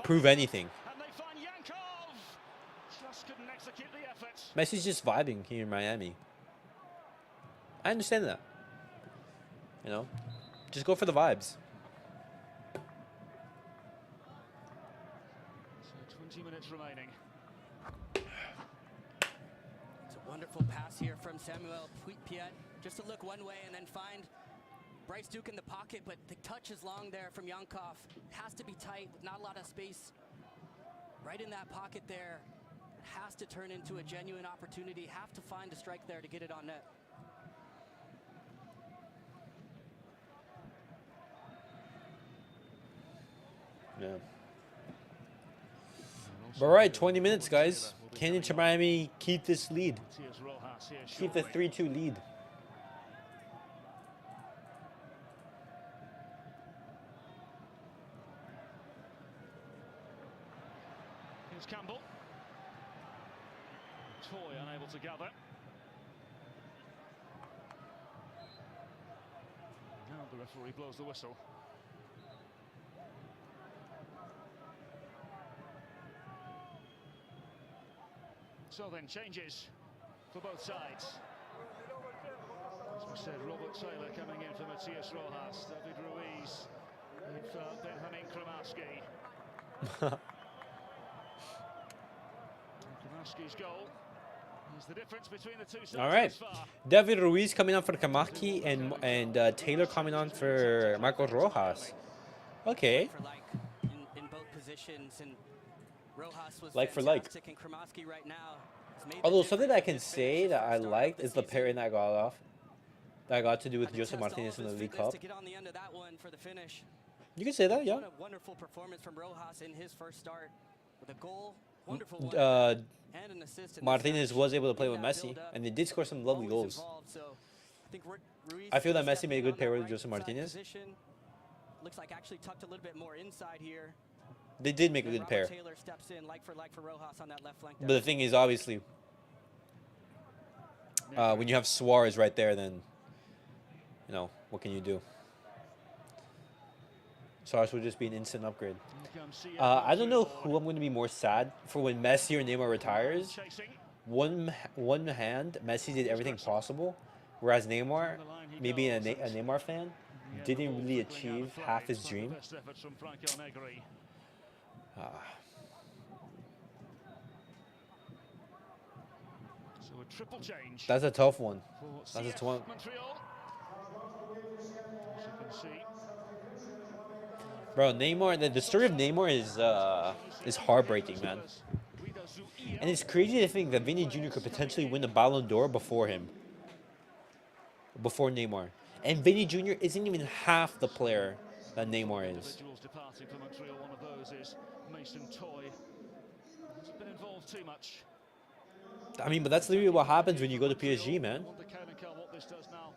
prove anything. And they find Yankov. Just couldn't execute the effort. Messi's just vibing here in Miami. I understand that. Just go for the vibes. So 20 minutes remaining. It's a wonderful pass here from Samuel Piet. Just to look one way and then find Bryce Duke in the pocket, but the touch is long there from Yankov. It has to be tight, with not a lot of space. Right in that pocket there. It has to turn into a genuine opportunity. Have to find a strike there to get it on net. Yeah. All right, 20 minutes, guys. Can Inter Miami keep this lead? Keep the 3-2 lead. Here's Campbell. Toy unable to gather. Now the referee blows the whistle. So then changes for both sides. As we said, Robert Taylor coming in for Matias Rojas, David Ruiz in for Benjamin Kramaski. Kramaski's goal is the difference between the two sides. All right. David Ruiz coming on for Kramaski and Taylor coming on for Marcos Rojas. Okay. For like in both positions, and Rojas was Like for like. fantastic, and Kramaski right now has made the Although something that I difference can in his say finish that from I the start liked of is the the pairing that I got off. That I got to do with season. Joseph Test all Martinez in of the his League fitness Cup. to get on the end of that one for the finish. You can say that, yeah. What a wonderful performance from Rojas in his first start with a goal. Wonderful one. And an assist in this Martinez match. was able to play In with that Messi, build-up, and they did score some lovely always goals. involved, so I think Ruiz I feel that still Messi made a stepping good on pair that with right Joseph side Martinez. position. Looks like actually tucked a little bit more inside here. They did make a And good Robert pair. Taylor steps in like for Rojas on that left flank But there. the thing is, obviously, when you have Suarez right there, then, what can you do? Suarez would just be an instant upgrade. I don't know who I'm going to be more sad for when Messi or Neymar retires. One hand, Messi did everything possible, whereas Neymar, maybe a Neymar fan, didn't really achieve half his dream. So a triple change. That's a tough one. for That's a CF tough one. Montreal. As you can see, Bro, Neymar. The story of Neymar is heartbreaking, man. And it's crazy to think that Vinny Jr. could potentially win the Ballon d'Or before him, before Neymar. And Vinny Jr. isn't even half the player that Neymar is. Individuals departing for Montreal. One of those is Mason Toy. Hasn't been involved too much. I mean, but that's literally what happens when you go to PSG, man. I wonder, Kyle, what this does now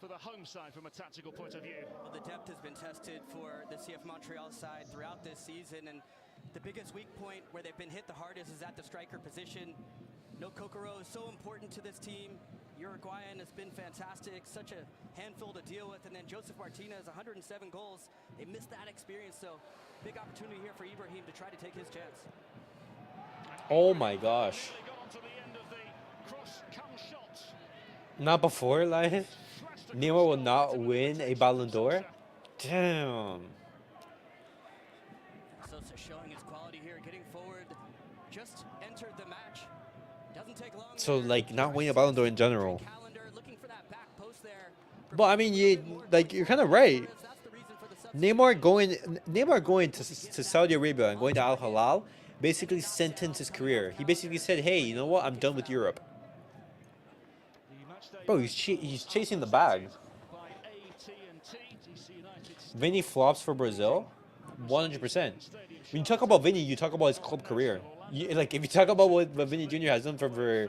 for the home side from a tactical point of view. Well, the depth has been tested for the CF Montreal side throughout this season, and the biggest weak point where they've been hit the hardest is at the striker position. No Kokoro is so important to this team. Uruguayan has been fantastic, such a handful to deal with, and then Joseph Martinez, 107 goals. They missed that experience, so big opportunity here for Ibrahim to try to take his chance. Oh my gosh. Not before, like, Neymar will not win a Ballon d'Or? Damn. Sosa showing his quality here, getting forward, just entered the match. Doesn't take long. So, like, not winning a Ballon d'Or in general. Calendar looking for that back post there. But I mean, you're kind of right. That's the reason for the Neymar going to Saudi Arabia and going to Al Hilal basically sentenced his career. He basically said, "Hey, you know what? I'm done with Europe." Bro, he's chasing the bag. Vinny flops for Brazil, 100%. When you talk about Vinny, you talk about his club career. Like, if you talk about what Vinny Jr. has done for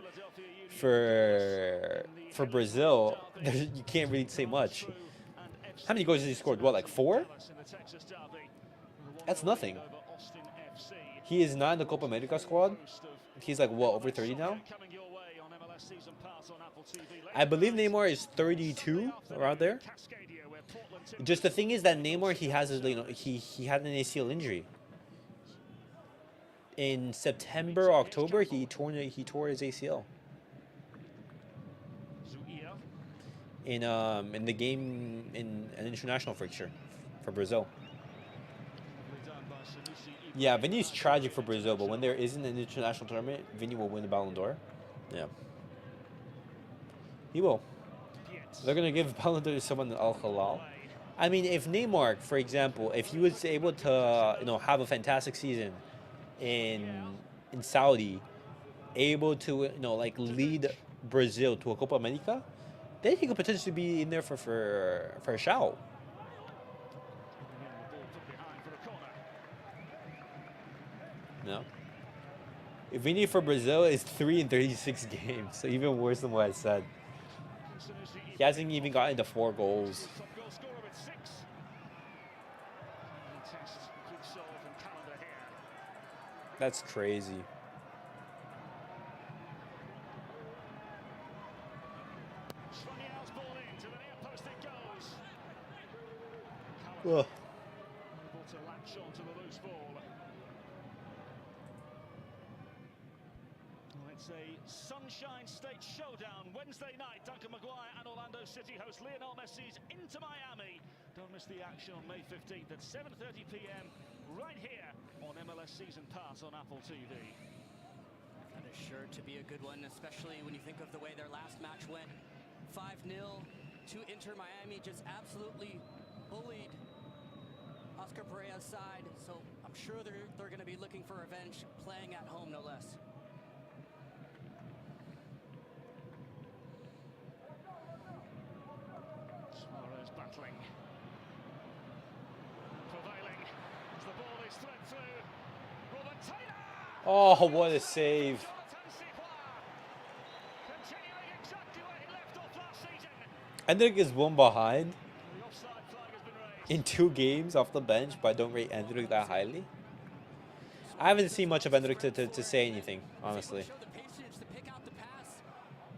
Brazil, you can't really say much. How many goals has he scored? What, like 4? That's nothing. He is not in the Copa America squad. He's like, what, over 30 now? I believe Neymar is 32, around there. Just the thing is that Neymar, he has he had an ACL injury. In September, October, he tore his ACL. In the game in an international fixture for Brazil. Yeah, Vinny's tragic for Brazil, but when there isn't an international tournament, Vinny will win the Ballon d'Or. Yeah. He will. They're going to give Ballon d'Or to someone in Al Hilal. I mean, if Neymar, for example, if he was able to, have a fantastic season in Saudi, able to, lead Brazil to a Copa America, then he could potentially be in there for a shout. No. Vini for Brazil is 3 in 36 games, so even worse than what I said. He hasn't even gotten to 4 goals. That's crazy. Ugh. It's a Sunshine State showdown Wednesday night. Duncan Maguire and Orlando City host Lionel Messi's Inter Miami. Don't miss the action on May 15th at 7:30 p.m. right here on MLS Season Pass on Apple TV. That is sure to be a good one, especially when you think of the way their last match went. 5-0 to Inter Miami, just absolutely bullied Oscar Pereira's side. So I'm sure they're going to be looking for revenge, playing at home no less. Suarez battling. Prevailing as the ball is thread through. Robert Taylor! Oh, what a save. Continuing exactly where he left off last season. Endrick is 1 behind The offside flag has been raised. in 2 games off the bench, but I don't rate Endrick that highly. I haven't seen much of Endrick to say anything, honestly. Show the patience to pick out the pass.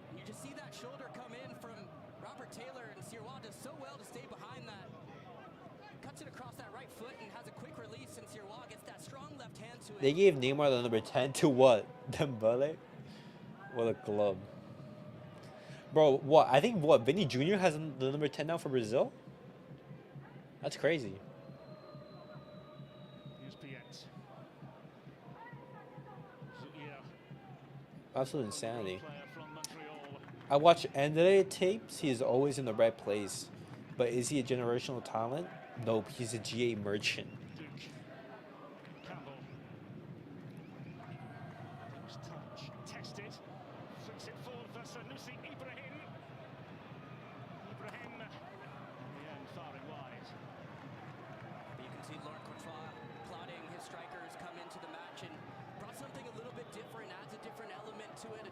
And you just see that shoulder come in from Robert Taylor, and Sirois does so well to stay behind that. Cuts it across that right foot and has a quick release, and Sirois gets that strong left hand to it. They gave Neymar the number 10 to what? Dembele? What a club. Bro, what? I think, Vinny Jr. has the number 10 now for Brazil? That's crazy. Here's Piet. Zuia, Absolute insanity. player from Montreal. I watch Andre tapes. He is always in the right place. But is he a generational talent? Nope, he's a GA merchant.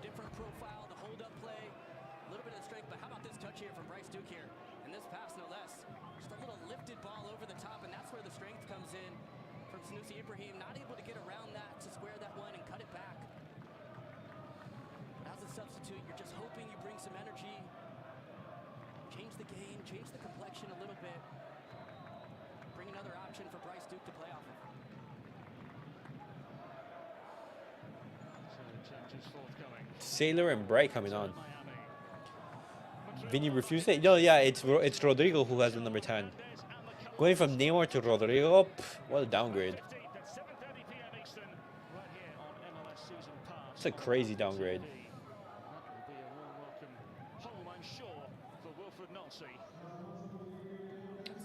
a different profile, the hold-up play, a little bit of strength, but how about this touch here from Bryce Duke here? And this pass, no less. Just a little lifted ball over the top, and that's where the strength comes in from Sanusi Ibrahim, not able to get around that to square that one and cut it back. As a substitute, you're just hoping you bring some energy, change the game, change the complexion a little bit, bring another option for Bryce Duke to play off of. Sailor and Bright coming on. Vinny refused it. No, yeah, it's Rodrigo who has the number 10. Going from Neymar to Rodrigo, what a downgrade. It's a crazy downgrade.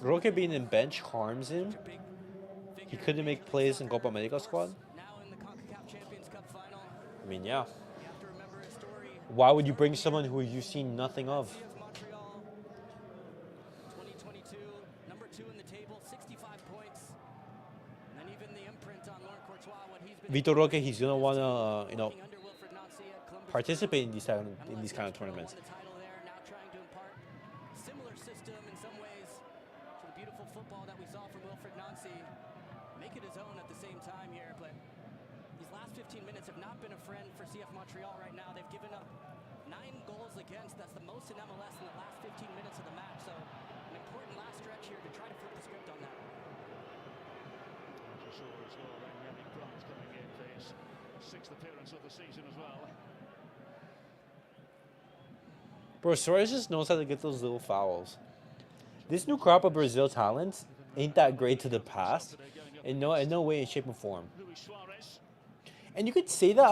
Roque being in bench harms him. He couldn't make plays in Copa America squad. I mean, yeah. Why would you bring someone who you've seen nothing of? Montreal, 2022, number 2 in the table, 65 points. And then even the imprint on Laurent Courtois, what he's been Vitor Roque, he's gonna wanna, participate in these kind of tournaments. won the title there, now trying to impart similar system in some ways to the beautiful football that we saw from Wilfried Nancy. Make it his own at the same time here, but these last 15 minutes have not been a friend for CF Montreal right now. They've given up 9 goals against. That's the most in MLS in the last 15 minutes of the match. So an important last stretch here to try to flip the script on that. As well, then Yannick Brandt coming in for his 6th appearance of the season as well. Bro, Suarez just knows how to get those little fouls. This new crop of Brazil talents ain't that great to the past, in no way, in shape, or form. And you could say that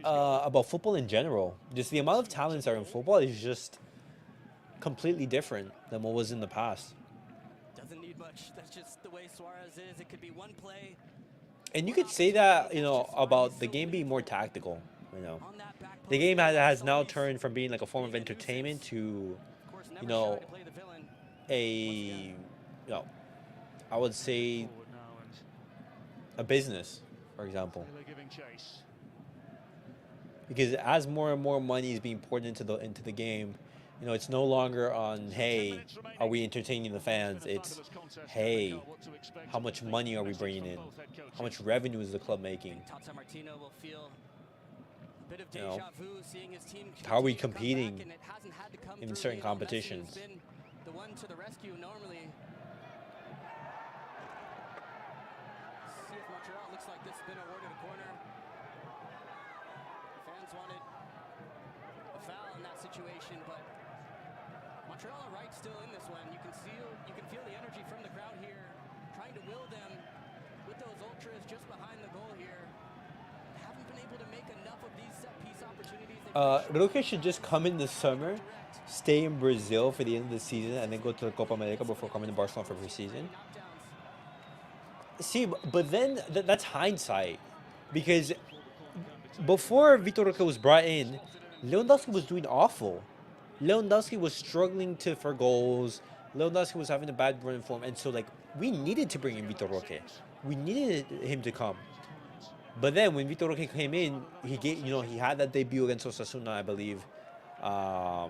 about football in general. Just the amount of talents that are in football is just completely different than what was in the past. Doesn't need much. That's just the way Suarez is. It could be one play. And you could say that, about the game being more tactical. The game has now turned from being like a form of entertainment to, I would say a business, for example. Because as more and more money is being poured into the game, it's no longer on, hey, are we entertaining the fans? It's, hey, how much money are we bringing in? How much revenue is the club making? How are we competing in certain competitions? The one to the rescue normally. CF Montreal looks like this has been awarded a corner. The fans wanted a foul in that situation, but Montreal are right still in this one. You can feel the energy from the crowd here, trying to will them with those ultras just behind the goal here. Haven't been able to make enough of these set piece opportunities. Roque should just come in the summer, stay in Brazil for the end of the season, and then go to the Copa America before coming to Barcelona for pre-season. See, but then that's hindsight, because before Vitor Roque was brought in, Lewandowski was doing awful. Lewandowski was struggling for goals. Lewandowski was having a bad run form, and so we needed to bring in Vitor Roque. We needed him to come. But then when Vitor Roque came in, he had that debut against Osasuna, I believe. I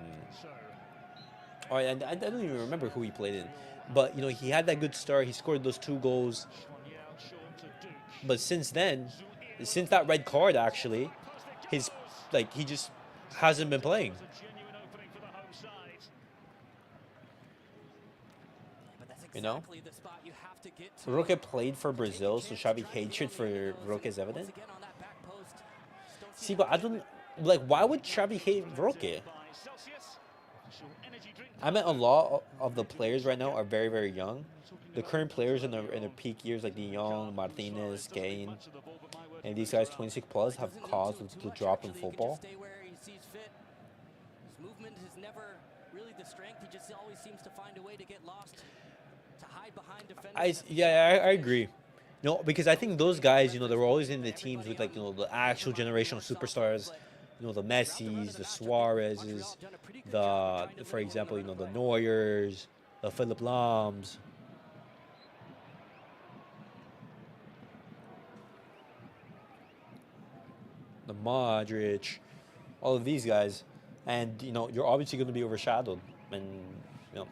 don't even remember who he played in, but he had that good start. He scored those 2 goals. But since then, since that red card, actually, he just hasn't been playing. Roque played for Brazil, so Xavi hatred for Roque is evident. See, but I don't why would Xavi hate Roque? I mean, a lot of the players right now are very, very young. The current players in their peak years, like De Jong, Martinez, Kane, and these guys 26 plus have caused the drop in football. His movement is never really the strength. He just always seems to find a way to get lost, to hide behind defenders. I agree. Because I think those guys, they were always in the teams with the actual generational superstars. The Messis, the Suarezes, for example, the Neuers, the Philip Lahms. The Modric, all of these guys, and you know you're obviously going to be overshadowed, and you know.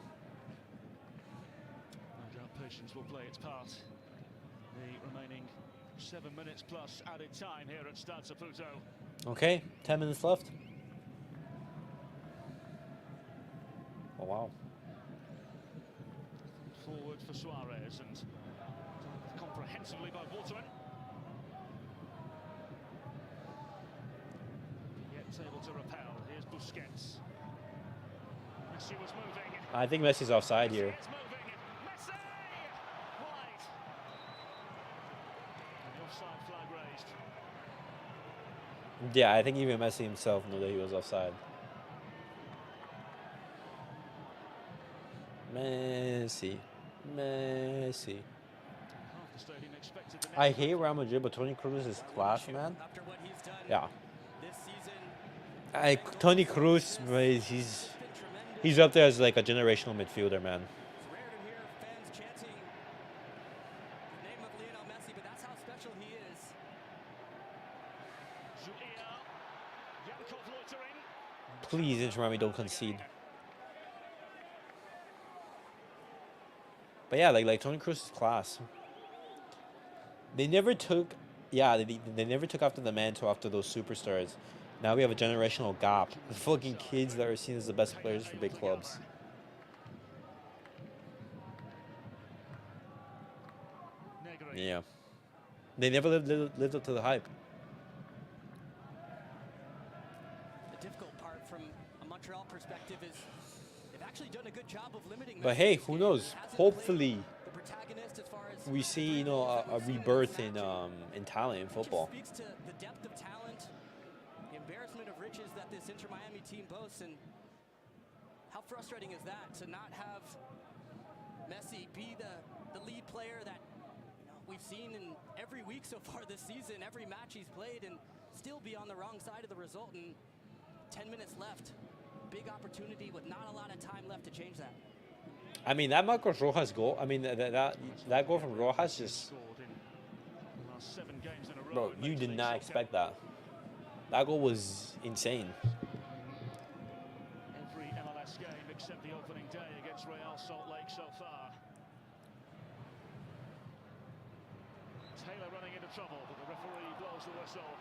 No doubt patience will play its part. The remaining 7 minutes plus added time here at Stade Saputo. Okay, 10 minutes left. Oh wow. Forward for Suarez and comprehensively by Waterman. Yet able to repel. Here's Busquets. Messi was moving. I think Messi's offside here. Messi is moving. Messi! Wide. And the offside flag raised. Yeah, I think even Messi himself knew that he was offside. Messi. Half the stadium expected the I next hate Real Madrid, but Toni Kroos is class, man. After what he's done Yeah. this season, Toni Kroos, he's up there as like a generational midfielder, man. it's rare to hear fans chanting the name of Lionel Messi, but that's how special he is. Zuia. Yankov loitering. Please, Inter Miami, don't concede. But yeah, like Toni Kroos is class. They never took, they never took after the mantle after those superstars. Now we have a generational gap. The fucking kids that are seen as the best players for big clubs. Negri. Yeah, they never lived up to the hype. The difficult part from a Montreal perspective is they've actually done a good job of limiting But Messi hey, this who game. knows? He hasn't Hopefully, played the protagonist as far as we see the a we've seen rebirth this in match. talent in It football. just speaks to the depth of talent, the embarrassment of riches that this Inter Miami team boasts, and how frustrating is that to not have Messi be the lead player that we've seen in every week so far this season, every match he's played, and still be on the wrong side of the result. And 10 minutes left, big opportunity with not a lot of time left to change that. I mean, that Marcos Rojas goal. I mean, that goal from Rojas just, Scored in the last 7 games in a row. bro, in you Major did League not Soccer. expect that. That goal was insane. Every MLS game except the opening day against Real Salt Lake so far. Taylor running into trouble, but the referee blows the whistle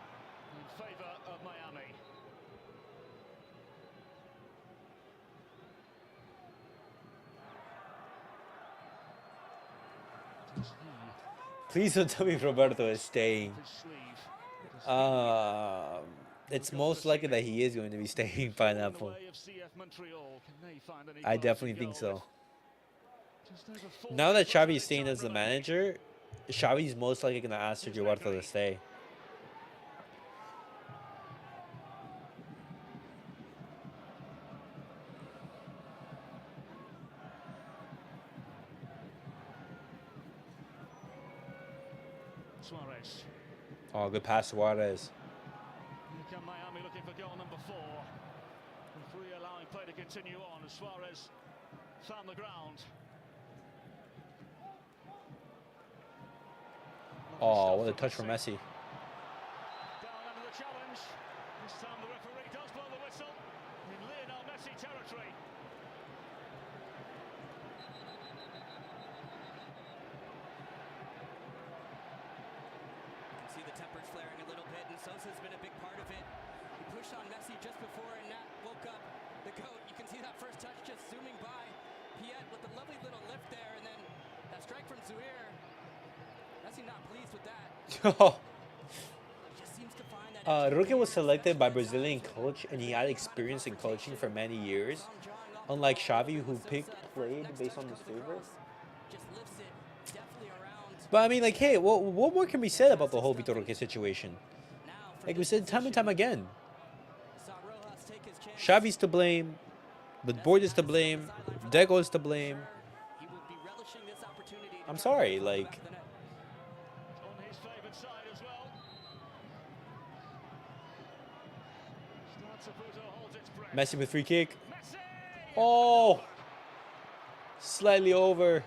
in favour of Miami. Does he Please don't tell me Roberto is staying. his sleeve? Does he It's most likely that he is going to be staying fall in the Pineapple. way of CF Montreal? Can they find any I goals definitely to think go so. with just over 4 Now that minutes left Xavi's of staying as the time remaining. manager, Xavi's most likely going to ask Sergio Huerta to stay. Suarez. Oh, good pass, Suarez. Here come Miami looking for goal number 4. Referee allowing play to continue on as Suarez found the ground. Oh, what a touch from Messi. Down under the challenge. This time the referee does blow the whistle in Lionel Messi territory. You can see the tempers flaring a little bit, and Sosa's been a big part of it. He pushed on Messi just before, and that woke up the GOAT. You can see that first touch just zooming by. Piet with a lovely little lift there, and then that strike from Zuir. Messi not pleased with that. He just seems to find that Roque was selected by Brazilian coach, and he had experience in coaching for many years. Unlike Xavi, who played based on his favor. Just lifts it deftly around. But I mean, like, hey, what more can be said about the whole Vitor Roque situation? Now for Like we said time and time again, saw Rojas take his chance. Xavi's to blame, the board is to blame, Deco is to blame. He will be relishing this opportunity to I'm try sorry, to put the like, back of the net. On his favoured side as well. Stade Saputo holds its breath. Messi with free kick. Messi! Oh, slightly over.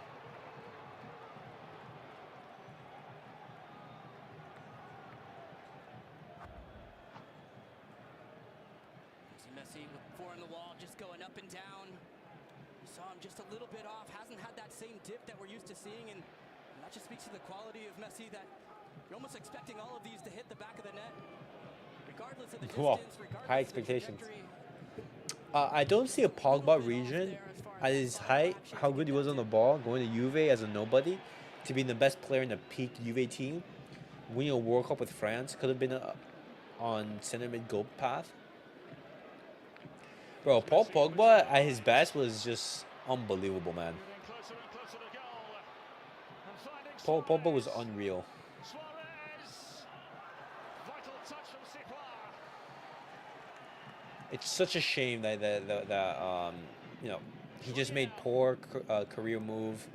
dip that we're used to seeing, and that just speaks to the quality of Messi that you're almost expecting all of these to hit the back of the net, regardless of the distance, Wow. regardless High of the expectations. trajectory. I don't see a Pogba region at his height, how good he was on the ball, going to Juve as a nobody, to being the best player in the peak Juve team, winning a World Cup with France, could have been on center mid goal path. Bro, Paul Pogba at his best was just unbelievable, man. Getting closer and closer to goal. And finding Paul Pogba was Suarez. unreal. Suarez. Vital touch from Siqua. It's such a shame that you know, he just made poor career move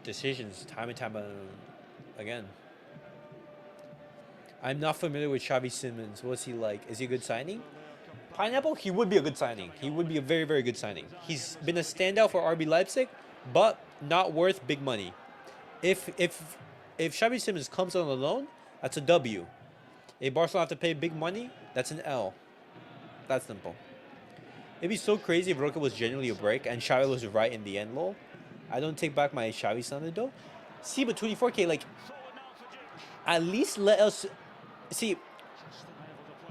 decisions time and time again. I'm not familiar with Xavi Simons. What's he like? Is he a good signing? Pineapple, he would be a good signing. He would be a very, very good signing. He's been a standout for RB Leipzig, but not worth big money. If Xavi Simons comes on a loan, that's a W. If Barcelona have to pay big money, that's an L. That's simple. It'd be so crazy if Roque was genuinely a break and Xavi was right in the end, lol. I don't take back my Xavi slander though. See, but 24K, like, at least let us see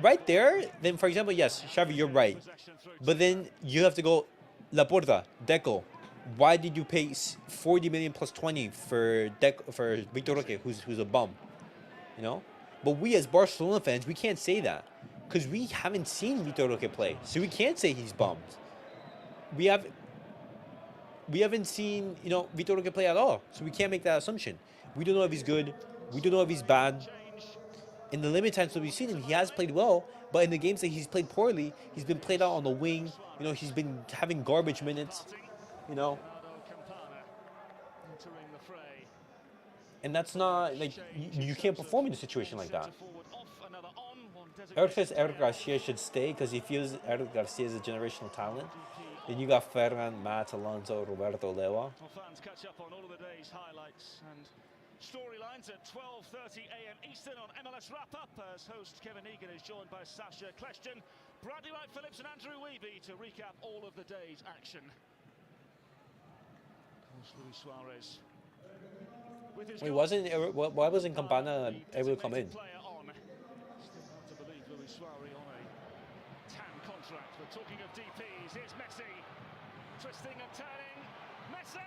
right there. Then, for example, yes, Xavi, you're right, but then you have to go Laporta, Deco. Why did you pay 40 million plus 20 for Vitor Roque, who's a bum, you know? But we as Barcelona fans, we can't say that because we haven't seen Vitor Roque play, so we can't say he's bummed. We haven't seen, you know, Vitor Roque play at all, so we can't make that assumption. We don't know if he's good. We don't know if he's bad. In the limited times that we've seen him, he has played well, but in the games that he's played poorly, he's been played out on the wing. You know, he's been having garbage minutes. You know, and that's not like you can't perform in a situation like that. Eric says Eric Garcia should stay because he feels Eric Garcia is a generational talent. Then you got Ferran, Matt, Alonso, Roberto Lewa. Well, fans catch up on all of the day's highlights and storylines at 12:30 a.m. Eastern on MLS Wrap-Up as host Kevin Egan is joined by Sasha Kleshton, Bradley Wright-Phillips and Andrew Weeby to recap all of the day's action. Of course, Luis Suarez. Why wasn't Campana able to come in? Still hard to believe Luis Suarez on a TAM contract. We're talking of DPs. Here's Messi. Twisting and turning. Messi!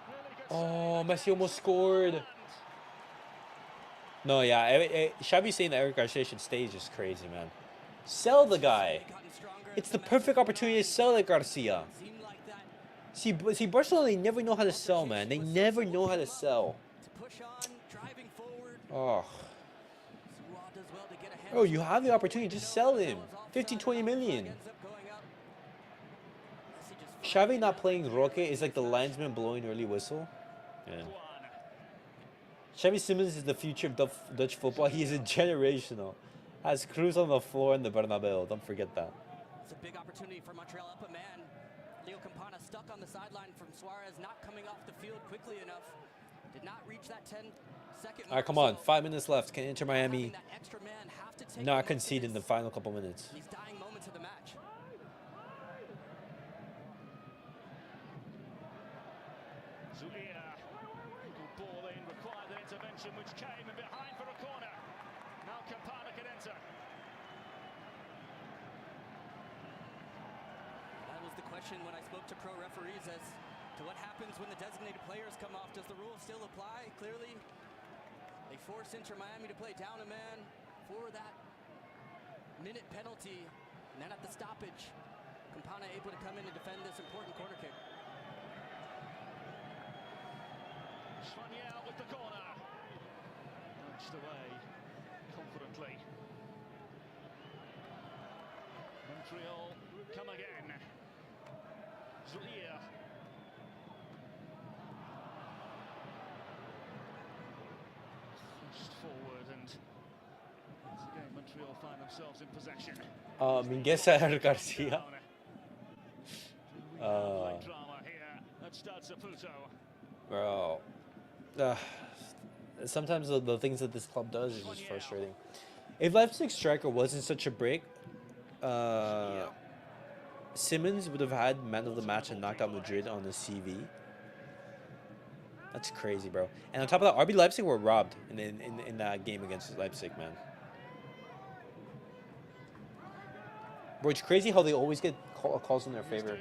Really good Oh, save. Messi almost scored. No, yeah, Xavi saying that Eric Garcia should stay is just crazy, man. Sell the guy. It's the perfect opportunity to sell Eric Garcia. See, Barcelona, they never know how to sell, man. They never know how to sell. Oh. Oh, you have the opportunity, just sell him. 15, 20 million. Xavi not playing Roque is like the linesman blowing early whistle. Yeah. Xavi Simons is the future of Dutch football. He is a generational. Has Cruz on the floor in the Bernabeu. Don't forget that. It's a big opportunity for Montreal up a man. Leo Campana stuck on the sideline from Suarez, not coming off the field quickly enough. Did not reach that 10-second mark. All right, come on. 5 minutes left. Can Inter Miami not concede in the final couple minutes? These dying moments of the match. Zulia, good ball in, required an intervention which came in behind for a corner. Now Campana can enter. That was the question when I spoke to pro referees as to what happens when the designated players come off. Does the rule still apply? Clearly, they force Inter Miami to play down a man for that minute penalty. And then at the stoppage, Campana able to come in and defend this important corner kick. Schwaniel with the corner. Punched away confidently. Montreal come again. Zulia. Pushed forward and once again Montreal find themselves in possession. Mingueza Eric Garcia. Drama here at Stade Saputo. Bro. Sometimes the things that this club does is just frustrating. If Leipzig striker wasn't such a break, Simmons would have had man of the match and knocked out Madrid on the CV. That's crazy, bro. And on top of that, RB Leipzig were robbed in that game against Leipzig, man. Bro, it's crazy how they always get calls in their favor.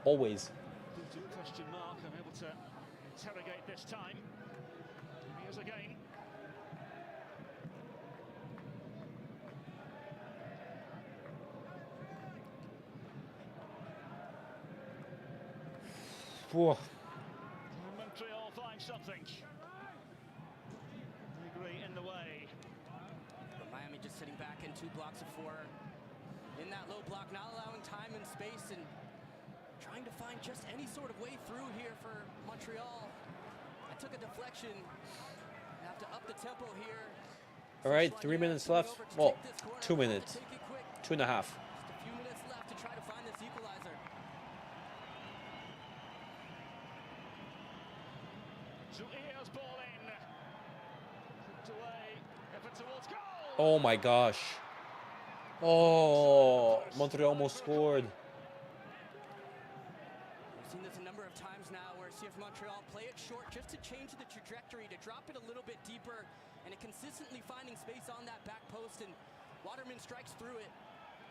Always. Question mark, unable to interrogate this time. Here's again. Whoa. Montreal find something. Degree in the way. But Miami just sitting back in 2 blocks of 4. In that low block, not allowing time and space, and trying to find just any sort of way through here for Montreal. I took a deflection. I have to up the tempo here. All right, 3 minutes left. Well, 2 minutes. 2.5. Just a few minutes left to try to find this equalizer. Zuia's ball in. Kicked away. Effort towards goal. Oh my gosh. Oh, Montreal almost scored. We've seen this a number of times now where CF Montreal play it short just to change the trajectory, to drop it a little bit deeper, and it consistently finding space on that back post, and Waterman strikes through it.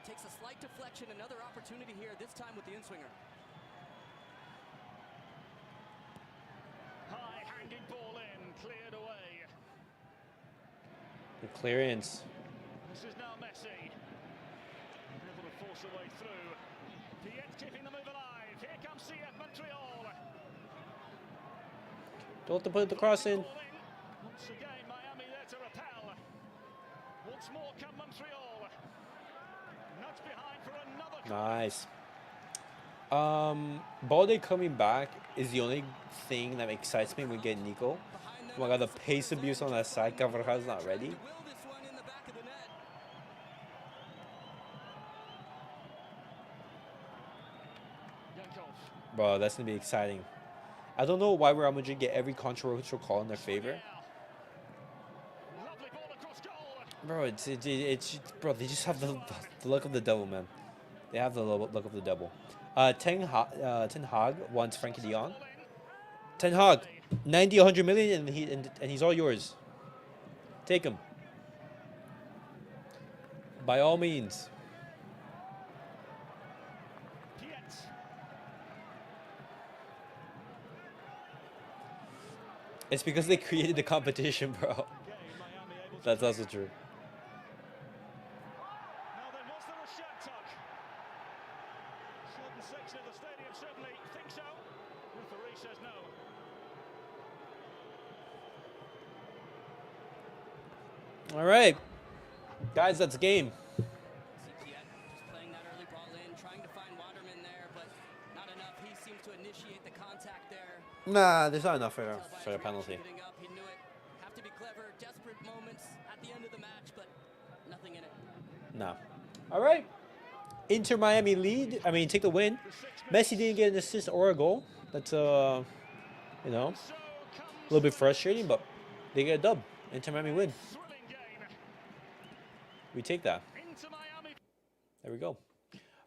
Takes a slight deflection, another opportunity here, this time with the in-swinger. High hanging ball in, cleared away. The clearance. This is now Messi. Able to force a way through. Piet keeping the move alive. Here comes CF Montreal. Don't have to put the cross in. Once again, Miami there to repel. Once more come Montreal. Nudge behind for another. Nice. Balde coming back is the only thing that excites me when we get Nico. Oh my god, the pace abuse on that side. Cavaraj's not ready. Bro, that's gonna be exciting. I don't know why Real Madrid get every controversial call in their favor. Bro, it's bro, they just have the luck of the devil, man. They have the luck of the devil. Ten Hag wants Frankie de Jong. Ten Hag, 90, 100 million, and he's all yours. Take him. By all means. It's because they created the competition, bro. That's also true. Now then, was there a shot tuck? Certain section of the stadium certainly think so. Referee says no. All right, guys, that's game. Piet just playing that early ball in, trying to find Waterman there, but not enough. He seems to initiate the contact there. Nah, there's not enough for a penalty. Up, he knew it. Have to be clever. Desperate moments at the end of the match, but nothing in it. No. All right. Inter Miami lead. I mean, take the win. Messi didn't get an assist or a goal. That's you know, a little bit frustrating, but they get a dub. Inter Miami win. We take that. There we go.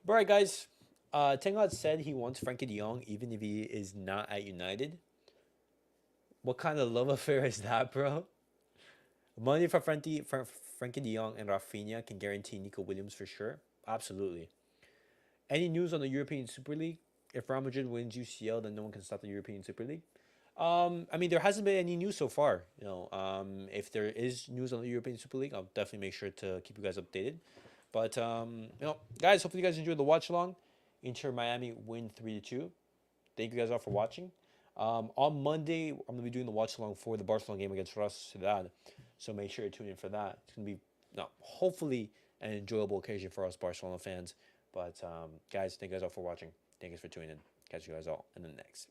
All right, guys. Ten Hag said he wants Frankie de Jong even if he is not at United. What kind of love affair is that, bro? Money for Frankie de Jong and Rafinha can guarantee Nico Williams for sure. Absolutely. Any news on the European Super League? If Real Madrid wins UCL, then no one can stop the European Super League. I mean, there hasn't been any news so far. You know, if there is news on the European Super League, I'll definitely make sure to keep you guys updated. But you know, guys, hopefully you guys enjoyed the watch along. Inter Miami win 3-2. Thank you guys all for watching. On Monday, I'm going to be doing the watch along for the Barcelona game against Real Sociedad. So make sure to tune in for that. It's going to be, hopefully, an enjoyable occasion for us Barcelona fans. But guys, thank you guys all for watching. Thank you for tuning in. Catch you guys all in the next